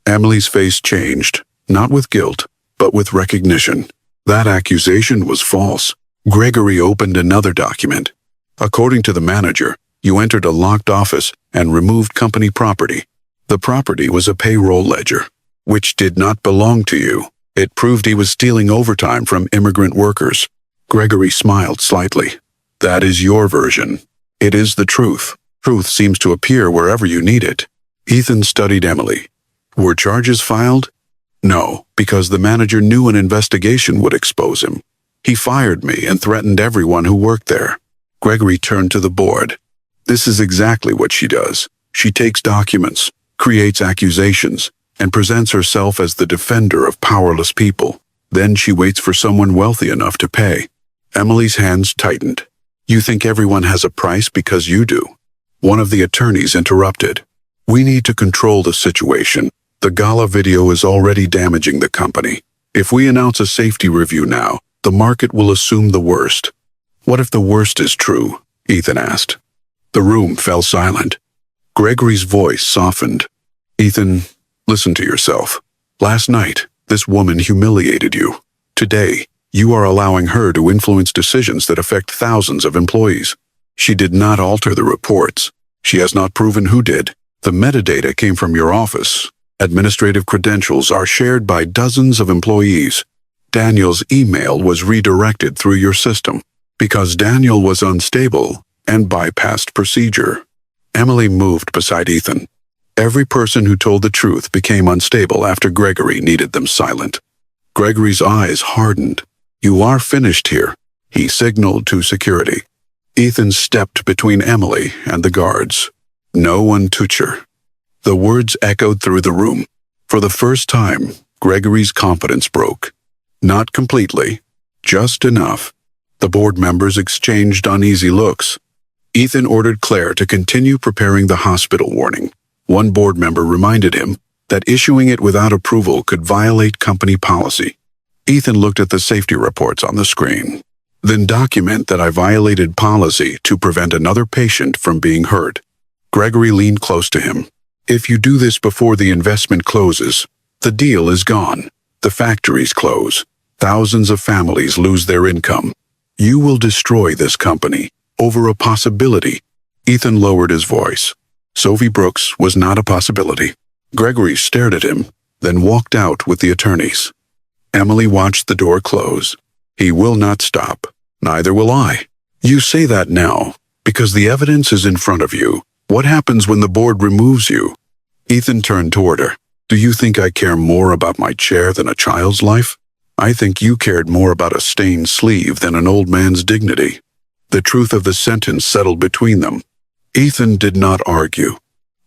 Emily's face changed, not with guilt, but with recognition. That accusation was false. Gregory opened another document. According to the manager, you entered a locked office and removed company property. The property was a payroll ledger, which did not belong to you. It proved he was stealing overtime from immigrant workers. Gregory smiled slightly. That is your version. It is the truth. Truth seems to appear wherever you need it. Ethan studied Emily. Were charges filed? No, because the manager knew an investigation would expose him. He fired me and threatened everyone who worked there. Gregory turned to the board. This is exactly what she does. She takes documents, creates accusations, and presents herself as the defender of powerless people. Then she waits for someone wealthy enough to pay. Emily's hands tightened. You think everyone has a price because you do. One of the attorneys interrupted. We need to control the situation. The gala video is already damaging the company. If we announce a safety review now, the market will assume the worst." "What if the worst is true?" Ethan asked. The room fell silent. Gregory's voice softened. "Ethan, listen to yourself. Last night, this woman humiliated you. Today, you are allowing her to influence decisions that affect thousands of employees. She did not alter the reports. She has not proven who did. The metadata came from your office. Administrative credentials are shared by dozens of employees. Daniel's email was redirected through your system because Daniel was unstable and bypassed procedure." Emily moved beside Ethan. Every person who told the truth became unstable after Gregory needed them silent. Gregory's eyes hardened. "You are finished here," he signaled to security. Ethan stepped between Emily and the guards. "No one touch her." The words echoed through the room. For the first time, Gregory's confidence broke. Not completely, just enough. The board members exchanged uneasy looks. Ethan ordered Claire to continue preparing the hospital warning. One board member reminded him that issuing it without approval could violate company policy. Ethan looked at the safety reports on the screen. "Then document that I violated policy to prevent another patient from being hurt." Gregory leaned close to him. "If you do this before the investment closes, the deal is gone. The factories close. Thousands of families lose their income. You will destroy this company over a possibility." Ethan lowered his voice. Sophie Brooks was not a possibility. Gregory stared at him, then walked out with the attorneys. Emily watched the door close. "He will not stop. Neither will I." "You say that now, because the evidence is in front of you. What happens when the board removes you?" Ethan turned toward her. "Do you think I care more about my chair than a child's life? I think you cared more about a stained sleeve than an old man's dignity." The truth of the sentence settled between them. Ethan did not argue.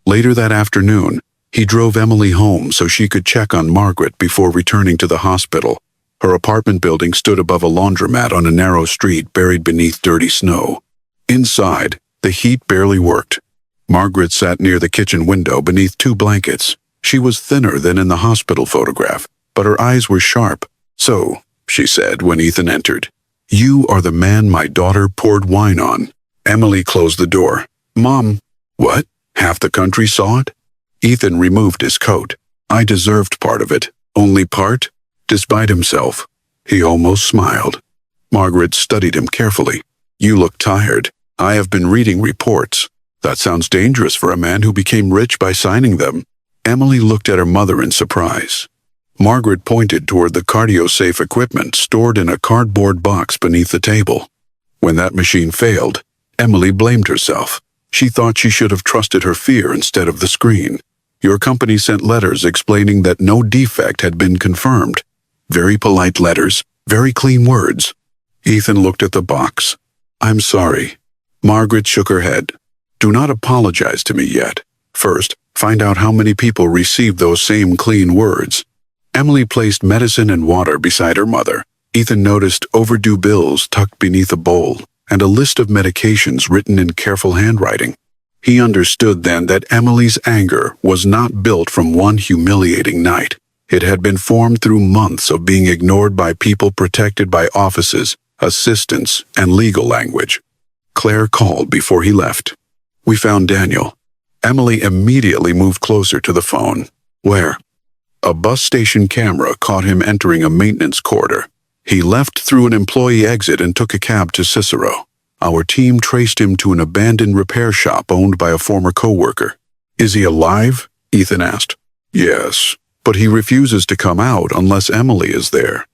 Later that afternoon, he drove Emily home so she could check on Margaret before returning to the hospital. Her apartment building stood above a laundromat on a narrow street buried beneath dirty snow. Inside, the heat barely worked. Margaret sat near the kitchen window beneath two blankets. She was thinner than in the hospital photograph, but her eyes were sharp. "So," she said when Ethan entered, "you are the man my daughter poured wine on." Emily closed the door. "Mom." "What? Half the country saw it?" Ethan removed his coat. "I deserved part of it." "Only part?" Despite himself, he almost smiled. Margaret studied him carefully. "You look tired. I have been reading reports. That sounds dangerous for a man who became rich by signing them." Emily looked at her mother in surprise. Margaret pointed toward the cardio-safe equipment stored in a cardboard box beneath the table. When that machine failed, Emily blamed herself. She thought she should have trusted her fear instead of the screen. "Your company sent letters explaining that no defect had been confirmed. Very polite letters, very clean words." Ethan looked at the box. "I'm sorry." Margaret shook her head. "Do not apologize to me yet. First, find out how many people received those same clean words." Emily placed medicine and water beside her mother. Ethan noticed overdue bills tucked beneath a bowl and a list of medications written in careful handwriting. He understood then that Emily's anger was not built from one humiliating night. It had been formed through months of being ignored by people protected by offices, assistants, and legal language. Claire called before he left. "We found Daniel." Emily immediately moved closer to the phone. "Where?" A bus station camera caught him entering a maintenance corridor. He left through an employee exit and took a cab to Cicero. Our team traced him to an abandoned repair shop owned by a former coworker. "Is he alive?" Ethan asked. "Yes, but he refuses to come out unless Emily is there."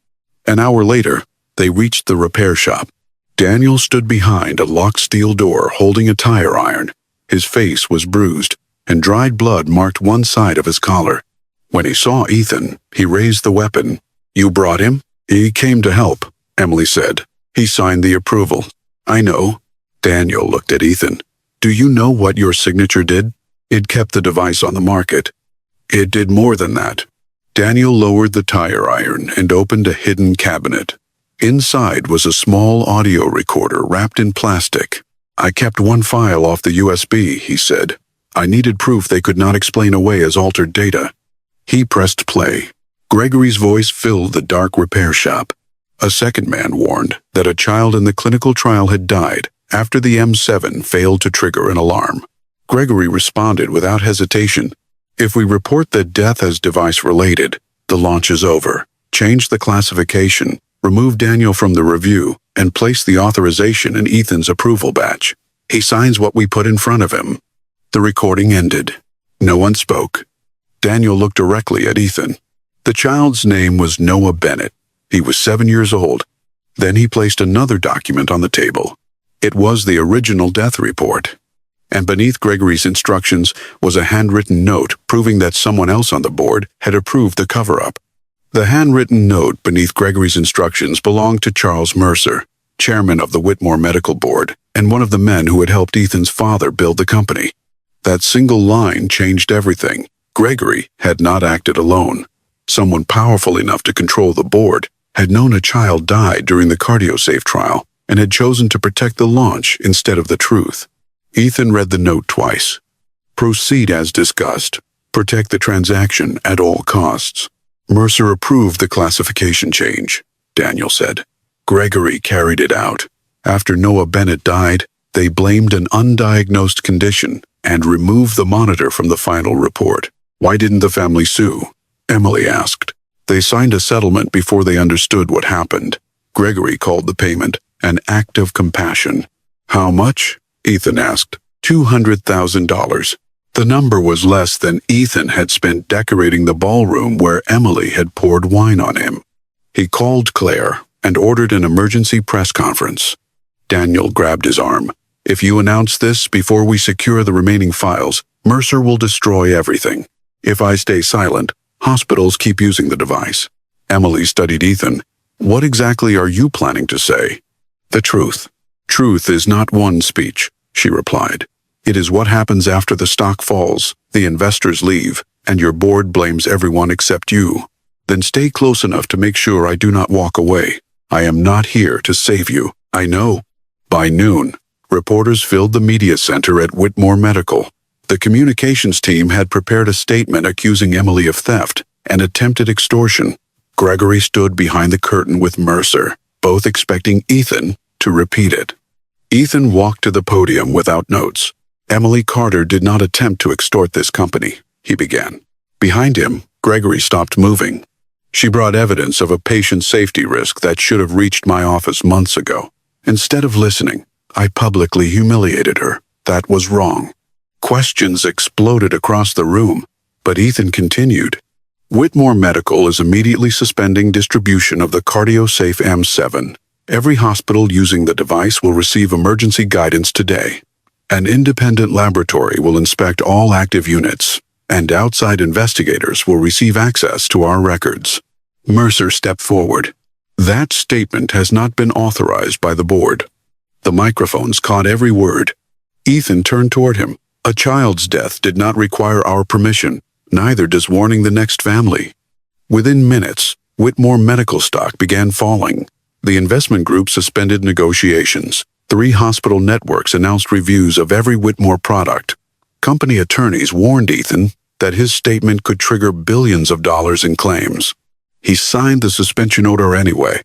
An hour later, they reached the repair shop. Daniel stood behind a locked steel door holding a tire iron. His face was bruised, and dried blood marked one side of his collar. When he saw Ethan, he raised the weapon. "You brought him?" "He came to help," Emily said. "He signed the approval." "I know." Daniel looked at Ethan. "Do you know what your signature did?" "It kept the device on the market." "It did more than that." Daniel lowered the tire iron and opened a hidden cabinet. Inside was a small audio recorder wrapped in plastic. "I kept one file off the USB," he said. "I needed proof they could not explain away as altered data." He pressed play. Gregory's voice filled the dark repair shop. A second man warned that a child in the clinical trial had died after the M7 failed to trigger an alarm. Gregory responded without hesitation. If we report that death as device-related, the launch is over. Change the classification, remove Daniel from the review, and place the authorization in Ethan's approval batch. He signs what we put in front of him. The recording ended. No one spoke. Daniel looked directly at Ethan. The child's name was Noah Bennett. He was 7 years old. Then he placed another document on the table. It was the original death report. And beneath Gregory's instructions was a handwritten note proving that someone else on the board had approved the cover-up. The handwritten note beneath Gregory's instructions belonged to Charles Mercer, chairman of the Whitmore Medical Board, and one of the men who had helped Ethan's father build the company. That single line changed everything. Gregory had not acted alone. Someone powerful enough to control the board had known a child died during the CardioSafe trial and had chosen to protect the launch instead of the truth. Ethan read the note twice. Proceed as discussed. Protect the transaction at all costs. Mercer approved the classification change, Daniel said. Gregory carried it out. After Noah Bennett died, they blamed an undiagnosed condition and removed the monitor from the final report. Why didn't the family sue? Emily asked. They signed a settlement before they understood what happened. Gregory called the payment an act of compassion. How much? Ethan asked. $200,000. The number was less than Ethan had spent decorating the ballroom where Emily had poured wine on him. He called Claire and ordered an emergency press conference. Daniel grabbed his arm. If you announce this before we secure the remaining files, Mercer will destroy everything. If I stay silent, hospitals keep using the device. Emily studied Ethan. What exactly are you planning to say? The truth. Truth is not one speech, she replied. It is what happens after the stock falls, the investors leave, and your board blames everyone except you. Then stay close enough to make sure I do not walk away. I am not here to save you, I know. By noon, reporters filled the media center at Whitmore Medical. The communications team had prepared a statement accusing Emily of theft and attempted extortion. Gregory stood behind the curtain with Mercer, both expecting Ethan to repeat it. Ethan walked to the podium without notes. Emily Carter did not attempt to extort this company, he began. Behind him, Gregory stopped moving. She brought evidence of a patient safety risk that should have reached my office months ago. Instead of listening, I publicly humiliated her. That was wrong. Questions exploded across the room, but Ethan continued. Whitmore Medical is immediately suspending distribution of the CardioSafe M7. Every hospital using the device will receive emergency guidance today. An independent laboratory will inspect all active units, and outside investigators will receive access to our records. Mercer stepped forward. That statement has not been authorized by the board. The microphones caught every word. Ethan turned toward him. A child's death did not require our permission, neither does warning the next family. Within minutes, Whitmore Medical stock began falling. The investment group suspended negotiations. 3 hospital networks announced reviews of every Whitmore product. Company attorneys warned Ethan that his statement could trigger billions of dollars in claims. He signed the suspension order anyway.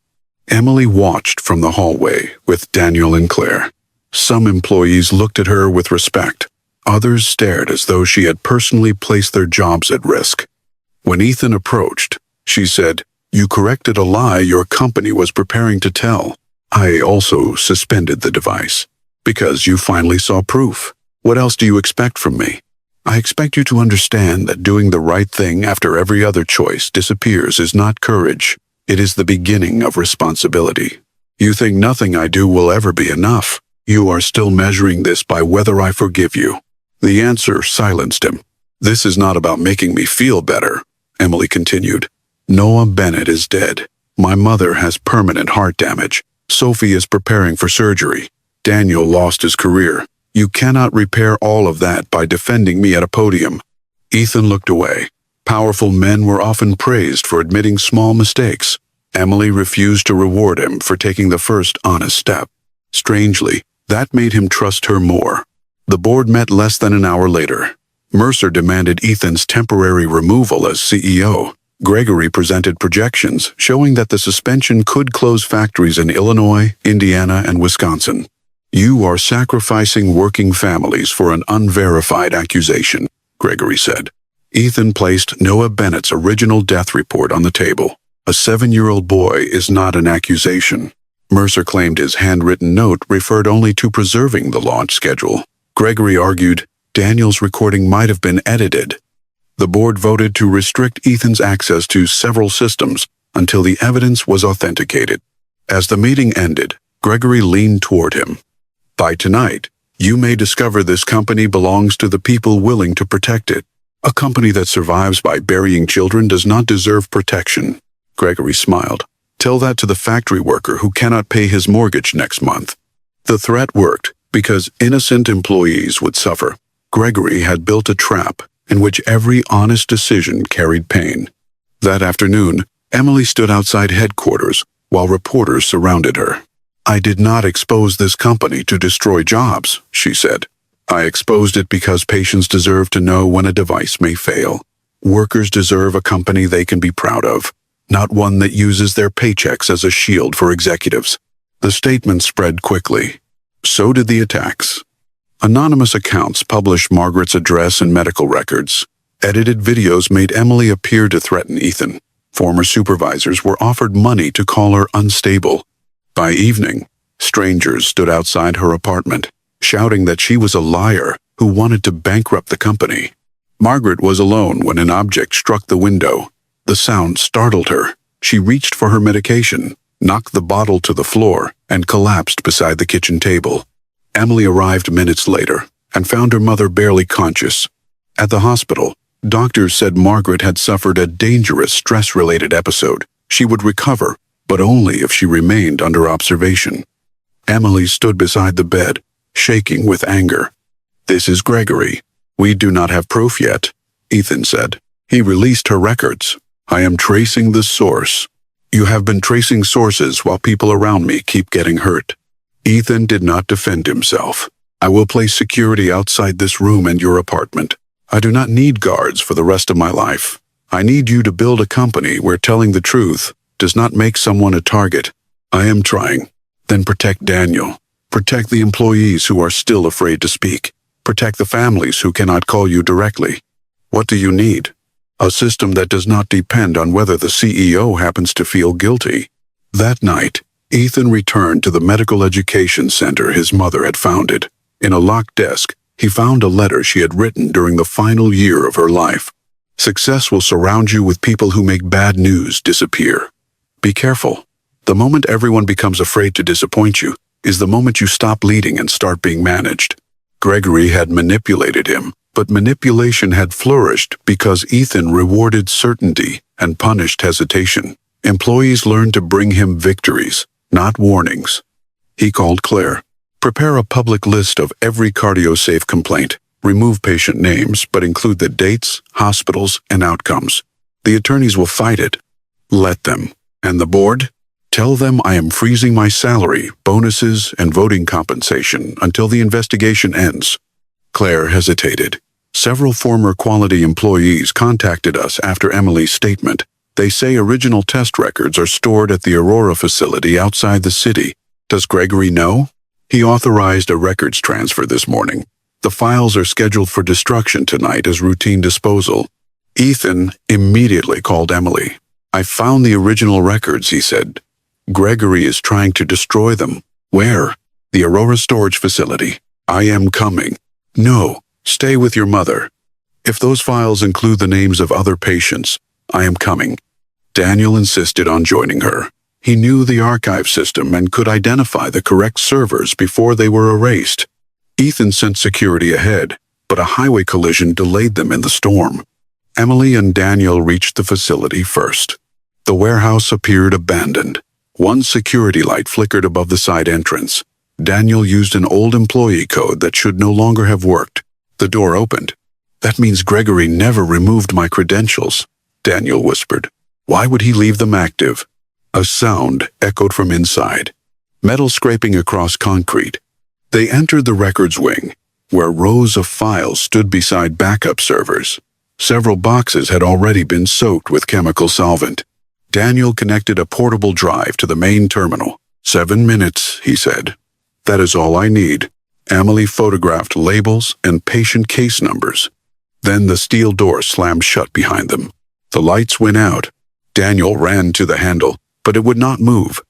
Emily watched from the hallway with Daniel and Claire. Some employees looked at her with respect. Others stared as though she had personally placed their jobs at risk. When Ethan approached, she said, "You corrected a lie your company was preparing to tell. I also suspended the device, because you finally saw proof. What else do you expect from me? I expect you to understand that doing the right thing after every other choice disappears is not courage. It is the beginning of responsibility. You think nothing I do will ever be enough. You are still measuring this by whether I forgive you." The answer silenced him. "This is not about making me feel better," Emily continued. "Noah Bennett is dead. My mother has permanent heart damage. Sophie is preparing for surgery. Daniel lost his career. You cannot repair all of that by defending me at a podium." Ethan looked away. Powerful men were often praised for admitting small mistakes. Emily refused to reward him for taking the first honest step. Strangely, that made him trust her more. The board met less than an hour later. Mercer demanded Ethan's temporary removal as CEO. Gregory presented projections showing that the suspension could close factories in Illinois, Indiana, and Wisconsin. "You are sacrificing working families for an unverified accusation," Gregory said. Ethan placed Noah Bennett's original death report on the table. "A 7-year-old boy is not an accusation." Mercer claimed his handwritten note referred only to preserving the launch schedule. Gregory argued Daniel's recording might have been edited. The board voted to restrict Ethan's access to several systems until the evidence was authenticated. As the meeting ended, Gregory leaned toward him. "By tonight, you may discover this company belongs to the people willing to protect it. A company that survives by burying children does not deserve protection." Gregory smiled. "Tell that to the factory worker who cannot pay his mortgage next month." The threat worked because innocent employees would suffer. Gregory had built a trap in which every honest decision carried pain. That afternoon, Emily stood outside headquarters while reporters surrounded her. "I did not expose this company to destroy jobs," she said. "I exposed it because patients deserve to know when a device may fail. Workers deserve a company they can be proud of, not one that uses their paychecks as a shield for executives." The statement spread quickly. So did the attacks. Anonymous accounts published Margaret's address and medical records. Edited videos made Emily appear to threaten Ethan. Former supervisors were offered money to call her unstable. By evening, strangers stood outside her apartment, shouting that she was a liar who wanted to bankrupt the company. Margaret was alone when an object struck the window. The sound startled her. She reached for her medication, knocked the bottle to the floor, and collapsed beside the kitchen table. Emily arrived minutes later and found her mother barely conscious. At the hospital, doctors said Margaret had suffered a dangerous stress-related episode. She would recover, but only if she remained under observation. Emily stood beside the bed, shaking with anger. "This is Gregory. We do not have proof yet," Ethan said. "He released her records. I am tracing the source." "You have been tracing sources while people around me keep getting hurt." Ethan did not defend himself. "I will place security outside this room and your apartment. I do not need guards for the rest of my life. I need you to build a company where telling the truth does not make someone a target. I am trying." "Then protect Daniel. Protect the employees who are still afraid to speak. Protect the families who cannot call you directly. What do you need? A system that does not depend on whether the CEO happens to feel guilty." That night, Ethan returned to the medical education center his mother had founded. In a locked desk, he found a letter she had written during the final year of her life. "Success will surround you with people who make bad news disappear. Be careful. The moment everyone becomes afraid to disappoint you is the moment you stop leading and start being managed." Gregory had manipulated him, but manipulation had flourished because Ethan rewarded certainty and punished hesitation. Employees learned to bring him victories, not warnings. He called Claire. "Prepare a public list of every cardio-safe complaint. Remove patient names, but include the dates, hospitals, and outcomes. The attorneys will fight it. Let them. And the board? Tell them I am freezing my salary, bonuses, and voting compensation until the investigation ends." Claire hesitated. "Several former quality employees contacted us after Emily's statement. They say original test records are stored at the Aurora facility outside the city. Does Gregory know?" "He authorized a records transfer this morning. The files are scheduled for destruction tonight as routine disposal." Ethan immediately called Emily. "I found the original records," he said. "Gregory is trying to destroy them." "Where?" "The Aurora storage facility." "I am coming." "No, stay with your mother. If those files include the names of other patients, I am coming." Daniel insisted on joining her. He knew the archive system and could identify the correct servers before they were erased. Ethan sent security ahead, but a highway collision delayed them in the storm. Emily and Daniel reached the facility first. The warehouse appeared abandoned. One security light flickered above the side entrance. Daniel used an old employee code that should no longer have worked. The door opened. "That means Gregory never removed my credentials," Daniel whispered. "Why would he leave them active?" A sound echoed from inside. Metal scraping across concrete. They entered the records wing. where rows of files stood beside backup servers. Several boxes had already been soaked with chemical solvent. Daniel connected a portable drive to the main terminal. 7 minutes, he said. That is all I need. Emily photographed labels and patient case numbers. Then the steel door slammed shut behind them. The lights went out. Daniel ran to the handle, but it would not move.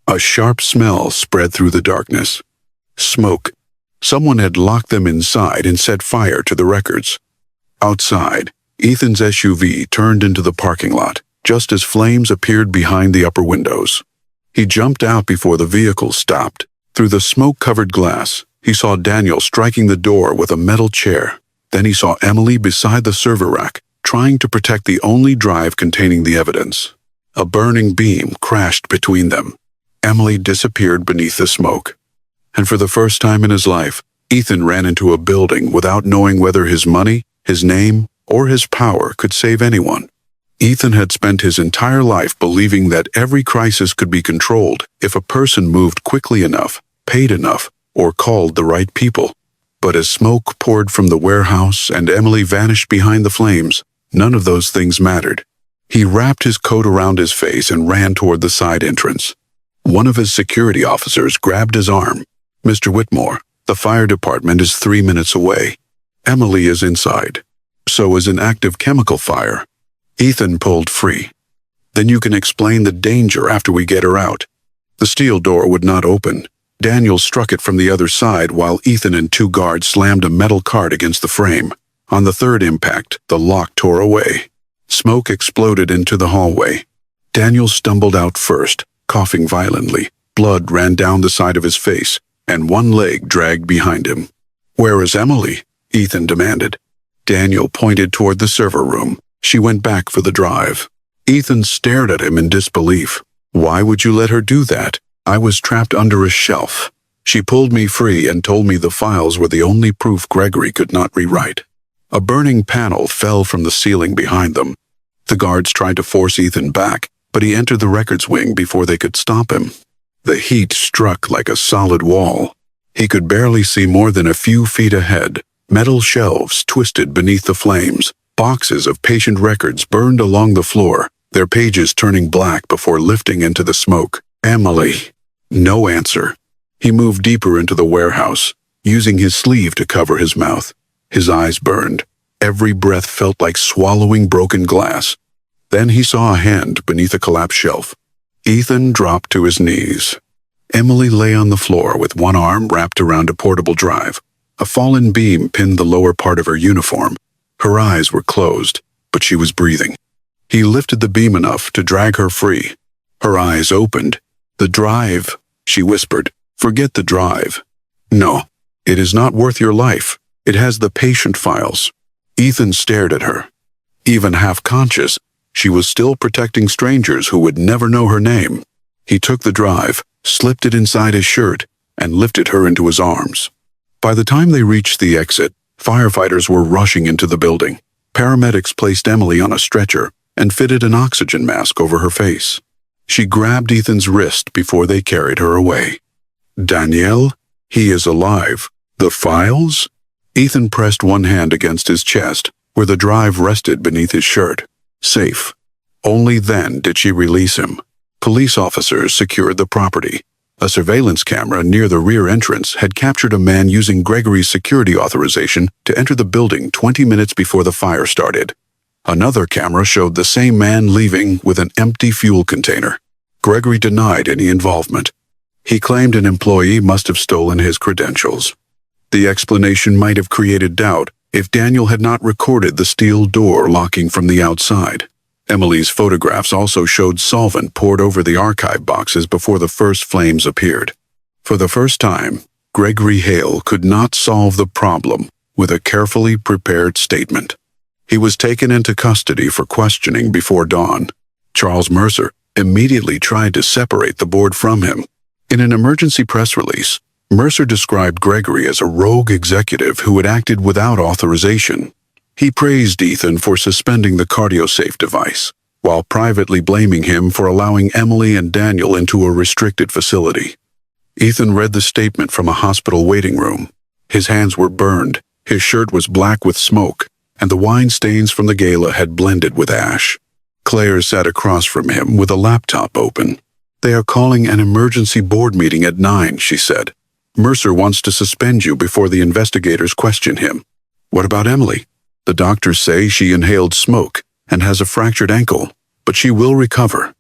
A sharp smell spread through the darkness. Smoke. Someone had locked them inside and set fire to the records. Outside, Ethan's SUV turned into the parking lot, just as flames appeared behind the upper windows. He jumped out before the vehicle stopped. Through the smoke-covered glass, he saw Daniel striking the door with a metal chair. Then he saw Emily beside the server rack, trying to protect the only drive containing the evidence. A burning beam crashed between them. Emily disappeared beneath the smoke. And for the first time in his life, Ethan ran into a building without knowing whether his money, his name, or his power could save anyone. Ethan had spent his entire life believing that every crisis could be controlled if a person moved quickly enough, paid enough, or called the right people. But as smoke poured from the warehouse and Emily vanished behind the flames, none of those things mattered. He wrapped his coat around his face and ran toward the side entrance. One of his security officers grabbed his arm. "Mr. Whitmore, the fire department is 3 minutes away. Emily is inside. So is an active chemical fire." Ethan pulled free. "Then you can explain the danger after we get her out." The steel door would not open. Daniel struck it from the other side while Ethan and 2 guards slammed a metal cart against the frame. On the third impact, the lock tore away. Smoke exploded into the hallway. Daniel stumbled out first, coughing violently. Blood ran down the side of his face, and one leg dragged behind him. "Where is Emily?" Ethan demanded. Daniel pointed toward the server room. "She went back for the drive." Ethan stared at him in disbelief. "Why would you let her do that? I was trapped under a shelf. She pulled me free and told me the files were the only proof Gregory could not rewrite." A burning panel fell from the ceiling behind them. The guards tried to force Ethan back, but he entered the records wing before they could stop him. The heat struck like a solid wall. He could barely see more than a few feet ahead. Metal shelves twisted beneath the flames. Boxes of patient records burned along the floor, their pages turning black before lifting into the smoke. Emily. No answer. He moved deeper into the warehouse, using his sleeve to cover his mouth. His eyes burned. Every breath felt like swallowing broken glass. Then he saw a hand beneath a collapsed shelf. Ethan dropped to his knees. Emily lay on the floor with one arm wrapped around a portable drive. A fallen beam pinned the lower part of her uniform. Her eyes were closed, but she was breathing. He lifted the beam enough to drag her free. Her eyes opened. "The drive," she whispered. "Forget the drive." "No, it is not worth your life. It has the patient files." Ethan stared at her. Even half-conscious, she was still protecting strangers who would never know her name. He took the drive, slipped it inside his shirt, and lifted her into his arms. By the time they reached the exit, firefighters were rushing into the building. Paramedics placed Emily on a stretcher and fitted an oxygen mask over her face. She grabbed Ethan's wrist before they carried her away. "Danielle, he is alive. The files?" Ethan pressed one hand against his chest, where the drive rested beneath his shirt. Safe. Only then did she release him. Police officers secured the property. A surveillance camera near the rear entrance had captured a man using Gregory's security authorization to enter the building 20 minutes before the fire started. Another camera showed the same man leaving with an empty fuel container. Gregory denied any involvement. He claimed an employee must have stolen his credentials. The explanation might have created doubt if Daniel had not recorded the steel door locking from the outside. Emily's photographs also showed solvent poured over the archive boxes before the first flames appeared. For the first time, Gregory Hale could not solve the problem with a carefully prepared statement. He was taken into custody for questioning before dawn. Charles Mercer immediately tried to separate the board from him. In an emergency press release, Mercer described Gregory as a rogue executive who had acted without authorization. He praised Ethan for suspending the CardioSafe device, while privately blaming him for allowing Emily and Daniel into a restricted facility. Ethan read the statement from a hospital waiting room. His hands were burned, his shirt was black with smoke, and the wine stains from the gala had blended with ash. Claire sat across from him with a laptop open. "They are calling an emergency board meeting at 9, she said. "Mercer wants to suspend you before the investigators question him." "What about Emily?" "The doctors say she inhaled smoke and has a fractured ankle, but she will recover."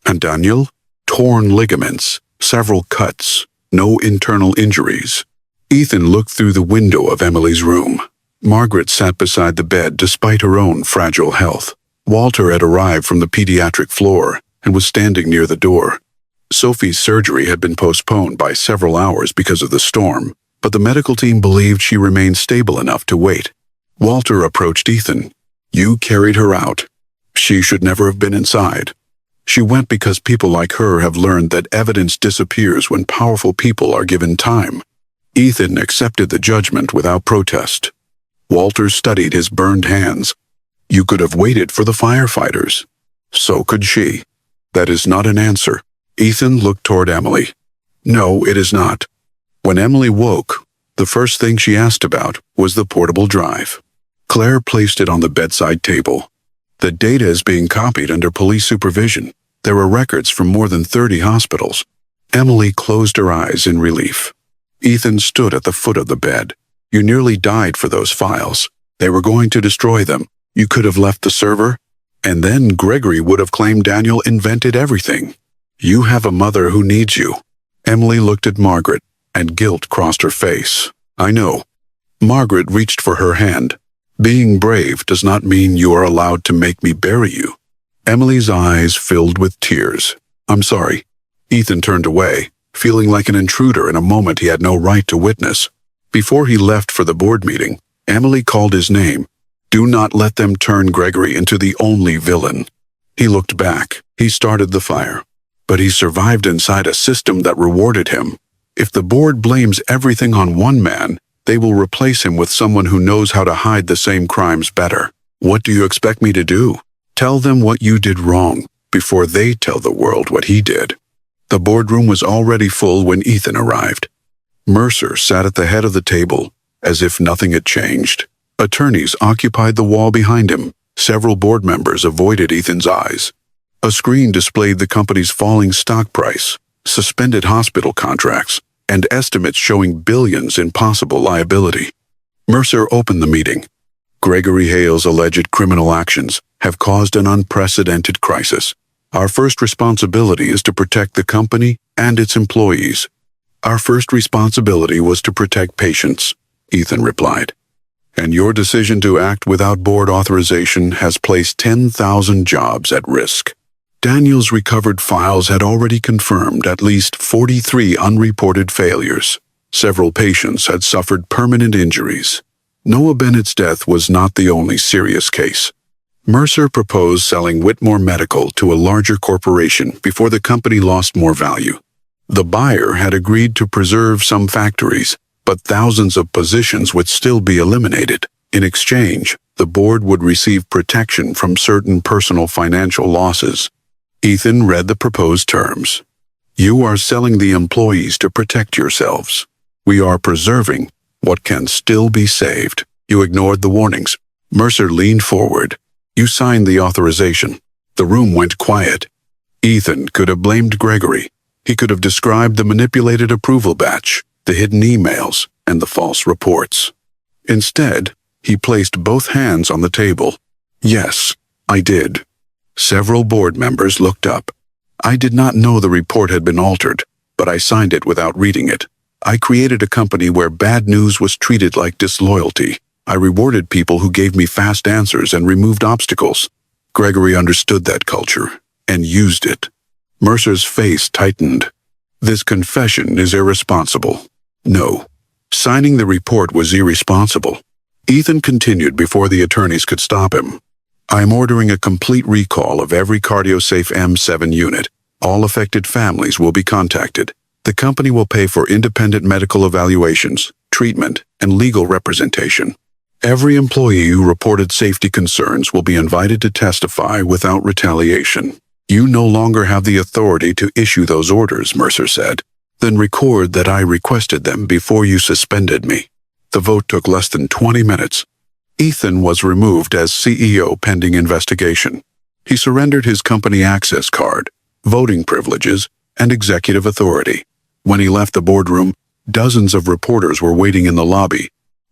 "And Daniel?" "Torn ligaments, several cuts, no internal injuries." Ethan looked through the window of Emily's room. Margaret sat beside the bed despite her own fragile health. Walter had arrived from the pediatric floor and was standing near the door. Sophie's surgery had been postponed by several hours because of the storm, but the medical team believed she remained stable enough to wait. Walter approached Ethan. "You carried her out. She should never have been inside. She went because people like her have learned that evidence disappears when powerful people are given time." Ethan accepted the judgment without protest. Walter studied his burned hands. "You could have waited for the firefighters." "So could she." "That is not an answer." Ethan looked toward Emily. "No, it is not." When Emily woke, the first thing she asked about was the portable drive. Claire placed it on the bedside table. "The data is being copied under police supervision. There are records from more than 30 hospitals." Emily closed her eyes in relief. Ethan stood at the foot of the bed. "You nearly died for those files. They were going to destroy them. You could have left the server, and then Gregory would have claimed Daniel invented everything. You have a mother who needs you." Emily looked at Margaret, and guilt crossed her face. "I know." Margaret reached for her hand. "Being brave does not mean you are allowed to make me bury you." Emily's eyes filled with tears. "I'm sorry." Ethan turned away, feeling like an intruder in a moment he had no right to witness. Before he left for the board meeting, Emily called his name. "Do not let them turn Gregory into the only villain." He looked back. He started the fire. But he survived inside a system that rewarded him. If the board blames everything on one man, they will replace him with someone who knows how to hide the same crimes better. "What do you expect me to do?" "Tell them what you did wrong before they tell the world what he did." The boardroom was already full when Ethan arrived. Mercer sat at the head of the table, as if nothing had changed. Attorneys occupied the wall behind him. Several board members avoided Ethan's eyes. A screen displayed the company's falling stock price, suspended hospital contracts, and estimates showing billions in possible liability. Mercer opened the meeting. "Gregory Hale's alleged criminal actions have caused an unprecedented crisis. Our first responsibility is to protect the company and its employees." "Our first responsibility was to protect patients," Ethan replied. "And your decision to act without board authorization has placed 10,000 jobs at risk." Daniel's recovered files had already confirmed at least 43 unreported failures. Several patients had suffered permanent injuries. Noah Bennett's death was not the only serious case. Mercer proposed selling Whitmore Medical to a larger corporation before the company lost more value. The buyer had agreed to preserve some factories, but thousands of positions would still be eliminated. In exchange, the board would receive protection from certain personal financial losses. Ethan read the proposed terms. "You are selling the employees to protect yourselves. We are preserving what can still be saved." "You ignored the warnings." Mercer leaned forward. "You signed the authorization." The room went quiet. Ethan could have blamed Gregory. He could have described the manipulated approval batch, the hidden emails, and the false reports. Instead, he placed both hands on the table. "Yes, I did." Several board members looked up. "I did not know the report had been altered, but I signed it without reading it. I created a company where bad news was treated like disloyalty. I rewarded people who gave me fast answers and removed obstacles." Gregory understood that culture and used it. Mercer's face tightened. "This confession is irresponsible." "No. Signing the report was irresponsible." Ethan continued before the attorneys could stop him. "I am ordering a complete recall of every CardioSafe M7 unit. All affected families will be contacted. The company will pay for independent medical evaluations, treatment, and legal representation. Every employee who reported safety concerns will be invited to testify without retaliation." "You no longer have the authority to issue those orders," Mercer said. "Then record that I requested them before you suspended me." The vote took less than 20 minutes. Ethan was removed as CEO pending investigation. He surrendered his company access card, voting privileges, and executive authority. When he left the boardroom, dozens of reporters were waiting in the lobby.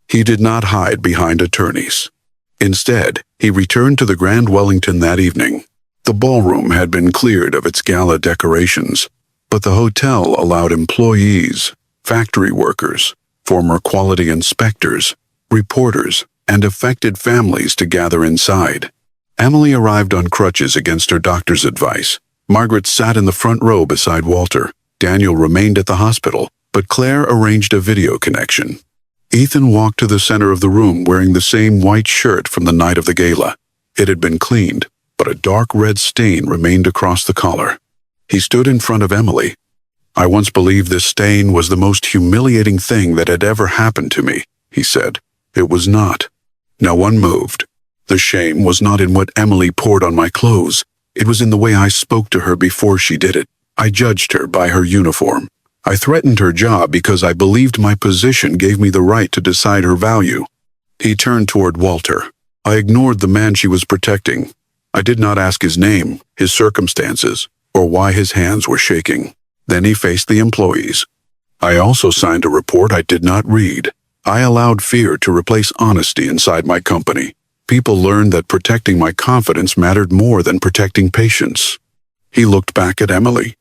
He did not hide behind attorneys. Instead, he returned to the Grand Wellington that evening. The ballroom had been cleared of its gala decorations, but the hotel allowed employees, factory workers, former quality inspectors, reporters, and affected families to gather inside. Emily arrived on crutches against her doctor's advice. Margaret sat in the front row beside Walter. Daniel remained at the hospital, but Claire arranged a video connection. Ethan walked to the center of the room wearing the same white shirt from the night of the gala. It had been cleaned, but a dark red stain remained across the collar. He stood in front of Emily. "I once believed this stain was the most humiliating thing that had ever happened to me," he said. "It was not." No one moved. The shame was not in what Emily poured on my clothes. It was in the way I spoke to her before she did it. I judged her by her uniform. I threatened her job because I believed my position gave me the right to decide her value. He turned toward Walter. I ignored the man she was protecting. I did not ask his name, his circumstances, or why his hands were shaking. Then he faced the employees. I also signed a report I did not read. I allowed fear to replace honesty inside my company. People learned that protecting my confidence mattered more than protecting patients. He looked back at Emily.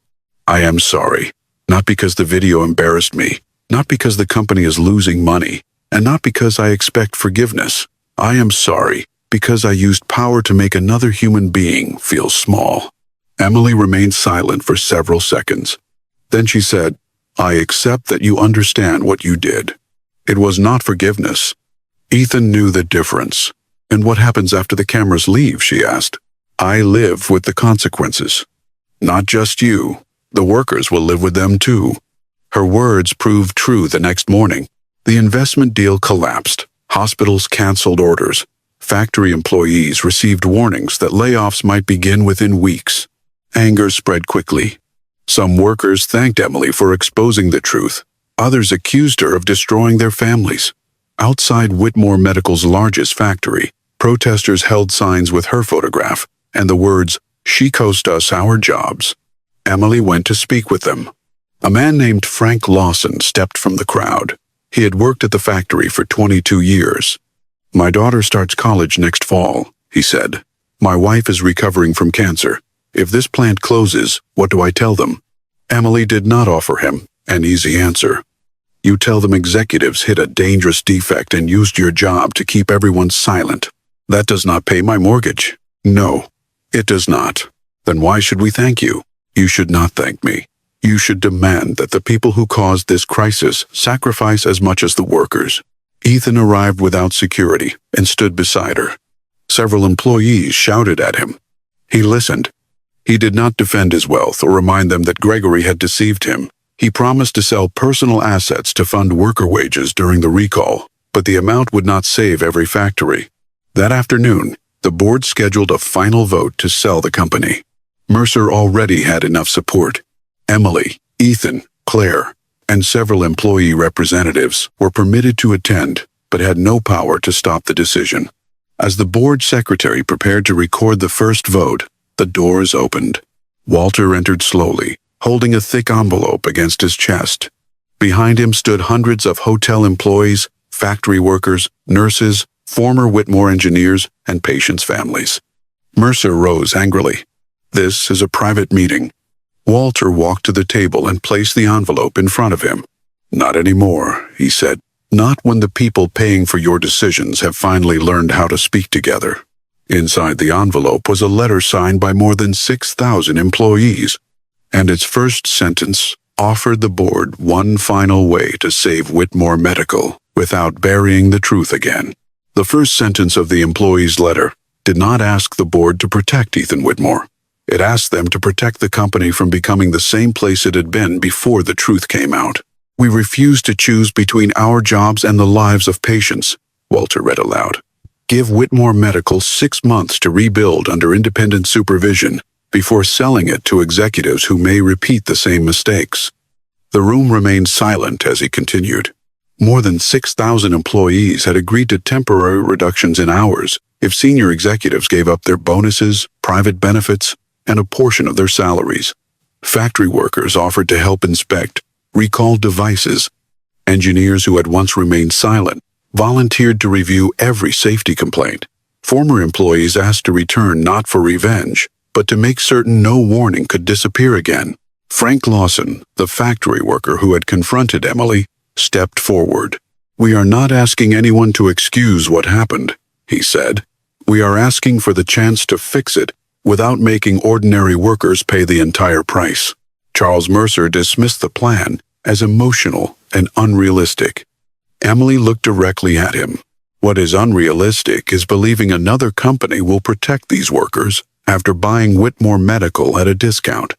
"I am sorry. Not because the video embarrassed me, not because the company is losing money, and not because I expect forgiveness. I am sorry because I used power to make another human being feel small." Emily remained silent for several seconds. Then she said, "I accept that you understand what you did." It was not forgiveness. Ethan knew the difference. "And what happens after the cameras leave?" she asked. "I live with the consequences. Not just you. The workers will live with them too." Her words proved true the next morning. The investment deal collapsed. Hospitals canceled orders. Factory employees received warnings that layoffs might begin within weeks. Anger spread quickly. Some workers thanked Emily for exposing the truth. Others accused her of destroying their families. Outside Whitmore Medical's largest factory, protesters held signs with her photograph and the words, "She cost us our jobs." Emily went to speak with them. A man named Frank Lawson stepped from the crowd. He had worked at the factory for 22 years. "My daughter starts college next fall," he said. "My wife is recovering from cancer. If this plant closes, what do I tell them?" Emily did not offer him an easy answer. "You tell them executives hit a dangerous defect and used your job to keep everyone silent. That does not pay my mortgage." "No, it does not." "Then why should we thank you?" "You should not thank me. You should demand that the people who caused this crisis sacrifice as much as the workers." Ethan arrived without security and stood beside her. Several employees shouted at him. He listened. He did not defend his wealth or remind them that Gregory had deceived him. He promised to sell personal assets to fund worker wages during the recall, but the amount would not save every factory. That afternoon, the board scheduled a final vote to sell the company. Mercer already had enough support. Emily, Ethan, Claire, and several employee representatives were permitted to attend, but had no power to stop the decision. As the board secretary prepared to record the first vote, the doors opened. Walter entered slowly, holding a thick envelope against his chest. Behind him stood hundreds of hotel employees, factory workers, nurses, former Whitmore engineers, and patients' families. Mercer rose angrily. "This is a private meeting." Walter walked to the table and placed the envelope in front of him. "Not anymore," he said. "Not when the people paying for your decisions have finally learned how to speak together." Inside the envelope was a letter signed by more than 6,000 employees, and its first sentence offered the board one final way to save Whitmore Medical without burying the truth again. The first sentence of the employees' letter did not ask the board to protect Ethan Whitmore. It asked them to protect the company from becoming the same place it had been before the truth came out. "We refuse to choose between our jobs and the lives of patients," Walter read aloud. "Give Whitmore Medical 6 months to rebuild under independent supervision before selling it to executives who may repeat the same mistakes." The room remained silent as he continued. More than 6,000 employees had agreed to temporary reductions in hours if senior executives gave up their bonuses, private benefits, and a portion of their salaries. Factory workers offered to help inspect, recall devices. Engineers who had once remained silent volunteered to review every safety complaint. Former employees asked to return not for revenge, but to make certain no warning could disappear again. Frank Lawson, the factory worker who had confronted Emily, stepped forward. "We are not asking anyone to excuse what happened," he said. "We are asking for the chance to fix it without making ordinary workers pay the entire price." Charles Mercer dismissed the plan as emotional and unrealistic. Emily looked directly at him. "What is unrealistic is believing another company will protect these workers after buying Whitmore Medical at a discount."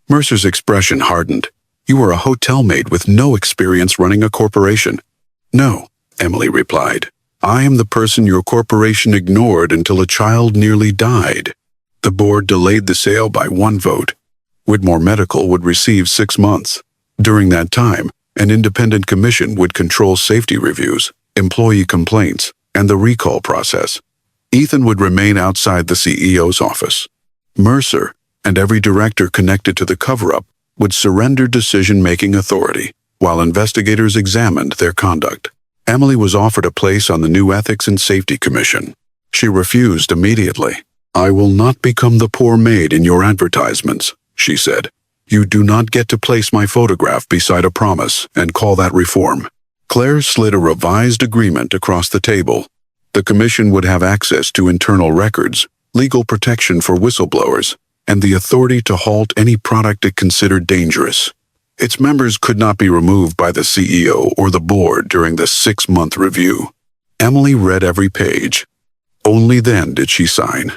Mercer's expression hardened. "You are a hotel maid with no experience running a corporation." "No," Emily replied. "I am the person your corporation ignored until a child nearly died." The board delayed the sale by 1 vote. Whitmore Medical would receive 6 months. During that time, an independent commission would control safety reviews, employee complaints, and the recall process. Ethan would remain outside the CEO's office. Mercer and every director connected to the cover-up would surrender decision-making authority while investigators examined their conduct. Emily was offered a place on the new Ethics and Safety Commission. She refused immediately. "I will not become the poor maid in your advertisements," she said. "You do not get to place my photograph beside a promise and call that reform." Claire slid a revised agreement across the table. The commission would have access to internal records, legal protection for whistleblowers, and the authority to halt any product it considered dangerous. Its members could not be removed by the CEO or the board during the 6-month review. Emily read every page. Only then did she sign.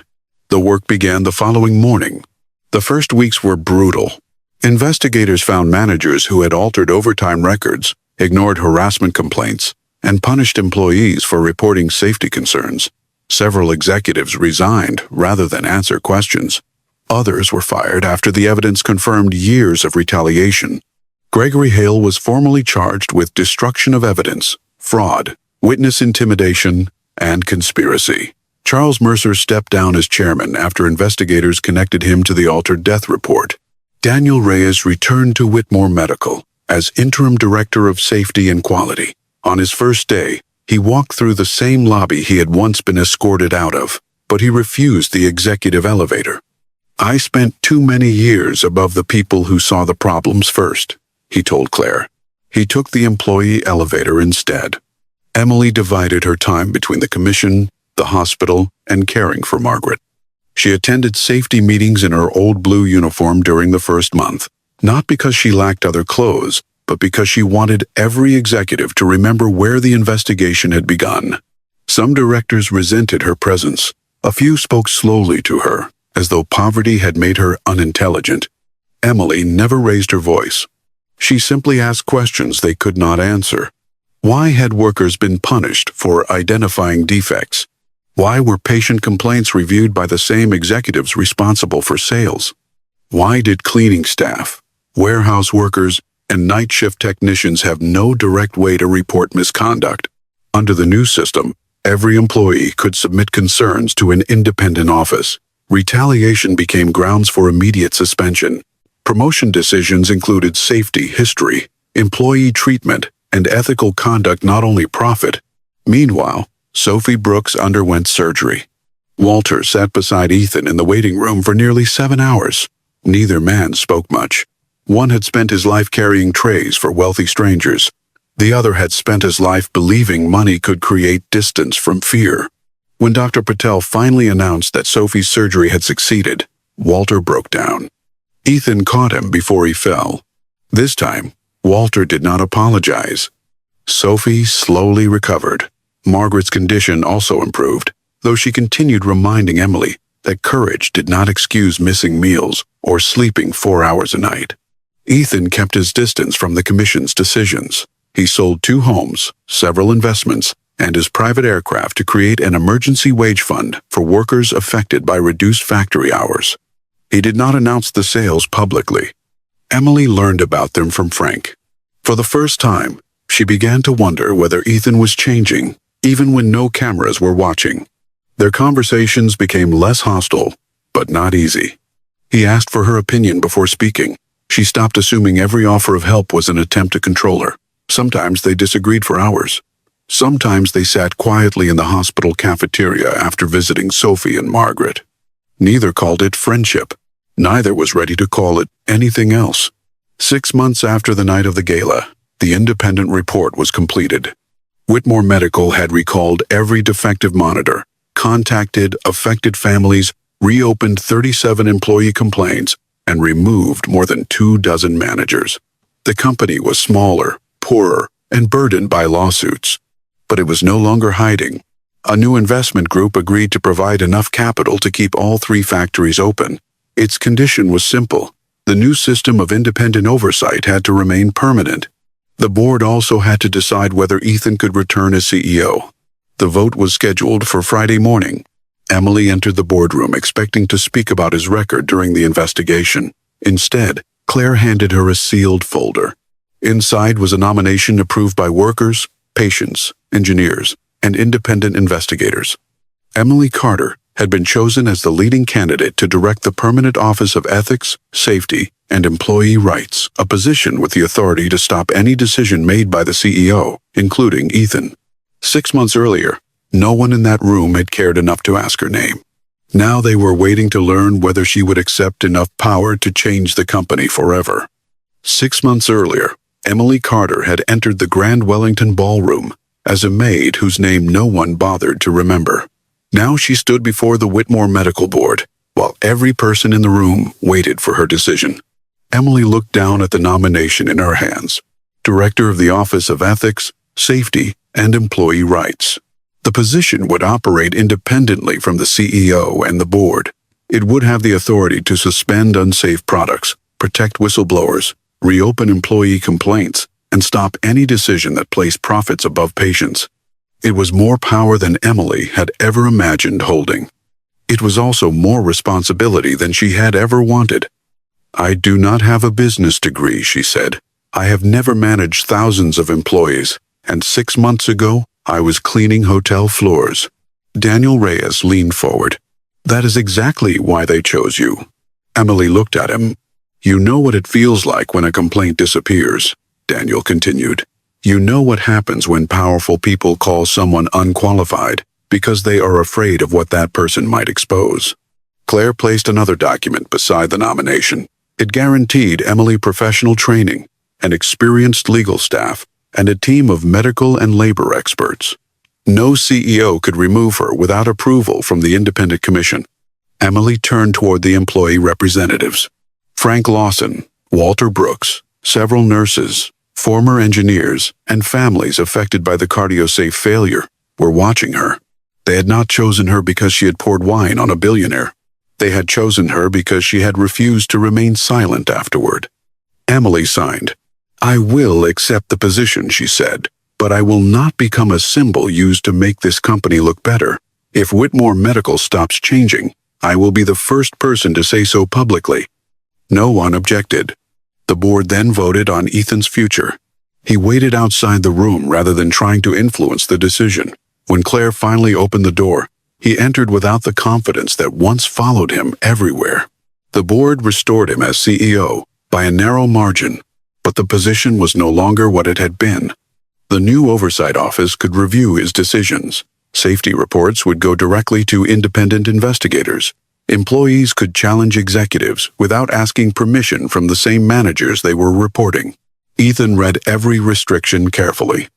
The work began the following morning. The first weeks were brutal. Investigators found managers who had altered overtime records, ignored harassment complaints, and punished employees for reporting safety concerns. Several executives resigned rather than answer questions. Others were fired after the evidence confirmed years of retaliation. Gregory Hale was formally charged with destruction of evidence, fraud, witness intimidation, and conspiracy. Charles Mercer stepped down as chairman after investigators connected him to the altered death report. Daniel Reyes returned to Whitmore Medical as interim director of safety and quality. On his first day, he walked through the same lobby he had once been escorted out of, but he refused the executive elevator. "I spent too many years above the people who saw the problems first," he told Claire. He took the employee elevator instead. Emily divided her time between the commission, the hospital, and caring for Margaret. She attended safety meetings in her old blue uniform during the first month, not because she lacked other clothes, but because she wanted every executive to remember where the investigation had begun. Some directors resented her presence. A few spoke slowly to her, as though poverty had made her unintelligent. Emily never raised her voice. She simply asked questions they could not answer. Why had workers been punished for identifying defects? Why were patient complaints reviewed by the same executives responsible for sales? Why did cleaning staff, warehouse workers, and night shift technicians have no direct way to report misconduct? Under the new system, every employee could submit concerns to an independent office. Retaliation became grounds for immediate suspension. Promotion decisions included safety history, employee treatment, and ethical conduct, not only profit. Meanwhile, Sophie Brooks underwent surgery. Walter sat beside Ethan in the waiting room for nearly 7 hours. Neither man spoke much. One had spent his life carrying trays for wealthy strangers. The other had spent his life believing money could create distance from fear. When Dr. Patel finally announced that Sophie's surgery had succeeded, Walter broke down. Ethan caught him before he fell. This time, Walter did not apologize. Sophie slowly recovered. Margaret's condition also improved, though she continued reminding Emily that courage did not excuse missing meals or sleeping 4 hours a night. Ethan kept his distance from the commission's decisions. He sold 2 homes, several investments, and his private aircraft to create an emergency wage fund for workers affected by reduced factory hours. He did not announce the sales publicly. Emily learned about them from Frank. For the first time, She began to wonder whether Ethan was changing, even when no cameras were watching. Their conversations became less hostile, but not easy. He asked for her opinion before speaking. She stopped assuming every offer of help was an attempt to control her. Sometimes they disagreed for hours. Sometimes they sat quietly in the hospital cafeteria after visiting Sophie and Margaret. Neither called it friendship. Neither was ready to call it anything else. 6 months after the night of the gala, the independent report was completed. Whitmore Medical had recalled every defective monitor, contacted affected families, reopened 37 employee complaints, and removed more than 24 managers. The company was smaller, poorer, and burdened by lawsuits. But it was no longer hiding. A new investment group agreed to provide enough capital to keep all 3 factories open. Its condition was simple. The new system of independent oversight had to remain permanent. The board also had to decide whether Ethan could return as CEO. The vote was scheduled for Friday morning. Emily entered the boardroom expecting to speak about his record during the investigation. Instead, Claire handed her a sealed folder. Inside was a nomination approved by workers, patients, engineers, and independent investigators. Emily Carter had been chosen as the leading candidate to direct the Permanent Office of Ethics, Safety, and Employee Rights, a position with the authority to stop any decision made by the CEO, including Ethan. 6 months earlier, no one in that room had cared enough to ask her name. Now they were waiting to learn whether she would accept enough power to change the company forever. 6 months earlier, Emily Carter had entered the Grand Wellington Ballroom as a maid whose name no one bothered to remember. Now she stood before the Whitmore Medical Board, while every person in the room waited for her decision. Emily looked down at the nomination in her hands. Director of the Office of Ethics, Safety, and Employee Rights. The position would operate independently from the CEO and the board. It would have the authority to suspend unsafe products, protect whistleblowers, reopen employee complaints, and stop any decision that placed profits above patients. It was more power than Emily had ever imagined holding. It was also more responsibility than she had ever wanted. "I do not have a business degree," she said. "I have never managed thousands of employees, and 6 months ago, I was cleaning hotel floors." Daniel Reyes leaned forward. "That is exactly why they chose you." Emily looked at him. "You know what it feels like when a complaint disappears," Daniel continued. "You know what happens when powerful people call someone unqualified because they are afraid of what that person might expose." Claire placed another document beside the nomination. It guaranteed Emily professional training, an experienced legal staff, and a team of medical and labor experts. No CEO could remove her without approval from the independent commission. Emily turned toward the employee representatives. Frank Lawson, Walter Brooks, several nurses, former engineers, and families affected by the CardioSafe failure were watching her. They had not chosen her because she had poured wine on a billionaire. They had chosen her because she had refused to remain silent afterward. Emily signed. "I will accept the position," she said, "but I will not become a symbol used to make this company look better. If Whitmore Medical stops changing, I will be the first person to say so publicly." No one objected. The board then voted on Ethan's future. He waited outside the room rather than trying to influence the decision. When Claire finally opened the door, he entered without the confidence that once followed him everywhere. The board restored him as CEO by a narrow margin, but the position was no longer what it had been. The new oversight office could review his decisions. Safety reports would go directly to independent investigators. Employees could challenge executives without asking permission from the same managers they were reporting. Ethan read every restriction carefully.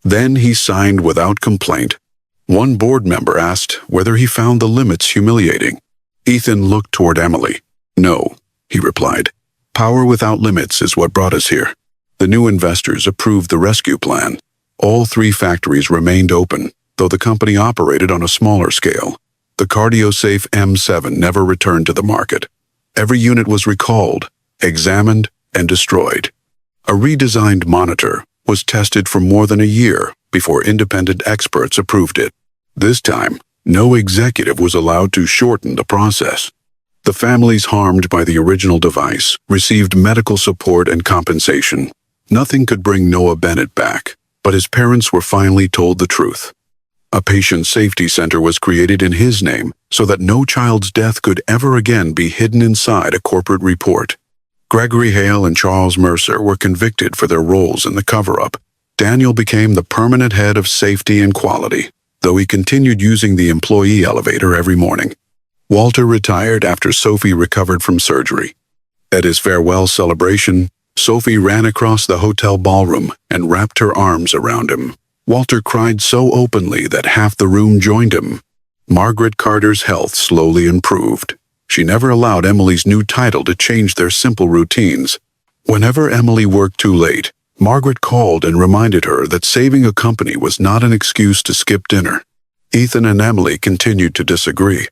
Then he signed without complaint. One board member asked whether he found the limits humiliating. Ethan looked toward Emily. "No," he replied. "Power without limits is what brought us here." The new investors approved the rescue plan. All 3 factories remained open, though the company operated on a smaller scale. The CardioSafe M7 never returned to the market. Every unit was recalled, examined, and destroyed. A redesigned monitor was tested for more than a year before independent experts approved it. This time, no executive was allowed to shorten the process. The families harmed by the original device received medical support and compensation. Nothing could bring Noah Bennett back. But his parents were finally told the truth. A patient safety center was created in his name so that no child's death could ever again be hidden inside a corporate report. Gregory Hale and Charles Mercer were convicted for their roles in the cover-up. Daniel became the permanent head of safety and quality, though he continued using the employee elevator every morning. Walter retired after Sophie recovered from surgery. At his farewell celebration, Sophie ran across the hotel ballroom and wrapped her arms around him. Walter cried so openly that half the room joined him. Margaret Carter's health slowly improved. She never allowed Emily's new title to change their simple routines. Whenever Emily worked too late, Margaret called and reminded her that saving a company was not an excuse to skip dinner. Ethan and Emily continued to disagree.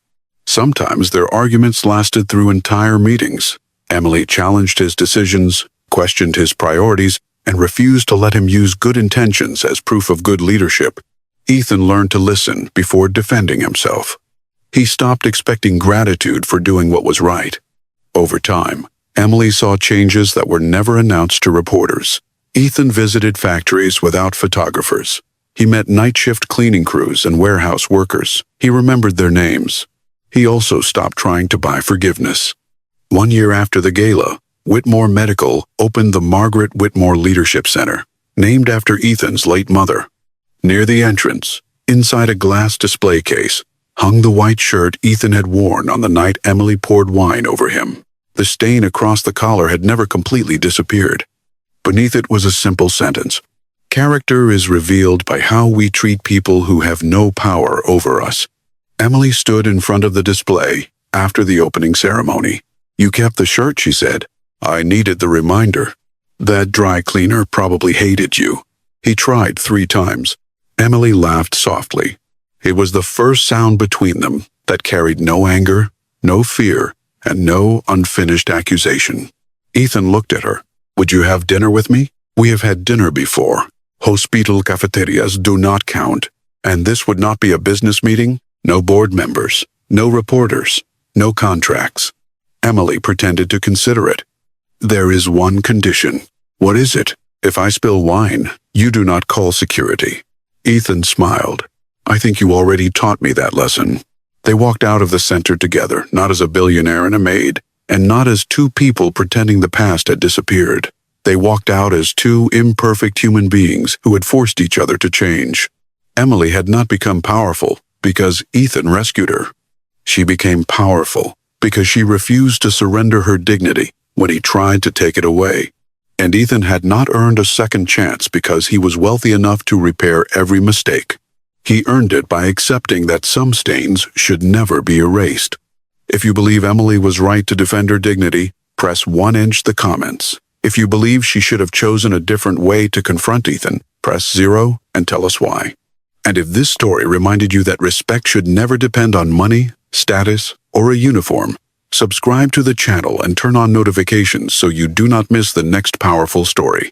Sometimes their arguments lasted through entire meetings. Emily challenged his decisions, questioned his priorities, and refused to let him use good intentions as proof of good leadership. Ethan learned to listen before defending himself. He stopped expecting gratitude for doing what was right. Over time, Emily saw changes that were never announced to reporters. Ethan visited factories without photographers. He met night shift cleaning crews and warehouse workers. He remembered their names. He also stopped trying to buy forgiveness. 1 year after the gala, Whitmore Medical opened the Margaret Whitmore Leadership Center, named after Ethan's late mother. Near the entrance, inside a glass display case, hung the white shirt Ethan had worn on the night Emily poured wine over him. The stain across the collar had never completely disappeared. Beneath it was a simple sentence: "Character is revealed by how we treat people who have no power over us." Emily stood in front of the display after the opening ceremony. "You kept the shirt," she said. "I needed the reminder. That dry cleaner probably hated you. He tried 3 times. Emily laughed softly. It was the first sound between them that carried no anger, no fear, and no unfinished accusation. Ethan looked at her. "Would you have dinner with me? We have had dinner before. Hospital cafeterias do not count. And this would not be a business meeting? No board members, no reporters, no contracts." Emily pretended to consider it. "There is one condition." "What is it?" "If I spill wine, you do not call security." Ethan smiled. "I think you already taught me that lesson." They walked out of the center together, not as a billionaire and a maid, and not as 2 people pretending the past had disappeared. They walked out as 2 imperfect human beings who had forced each other to change. Emily had not become powerful because Ethan rescued her. She became powerful because she refused to surrender her dignity when he tried to take it away. And Ethan had not earned a second chance because he was wealthy enough to repair every mistake. He earned it by accepting that some stains should never be erased. If you believe Emily was right to defend her dignity, press 1-inch the comments. If you believe she should have chosen a different way to confront Ethan, press 0 and tell us why. And if this story reminded you that respect should never depend on money, status, or a uniform, subscribe to the channel and turn on notifications so you do not miss the next powerful story.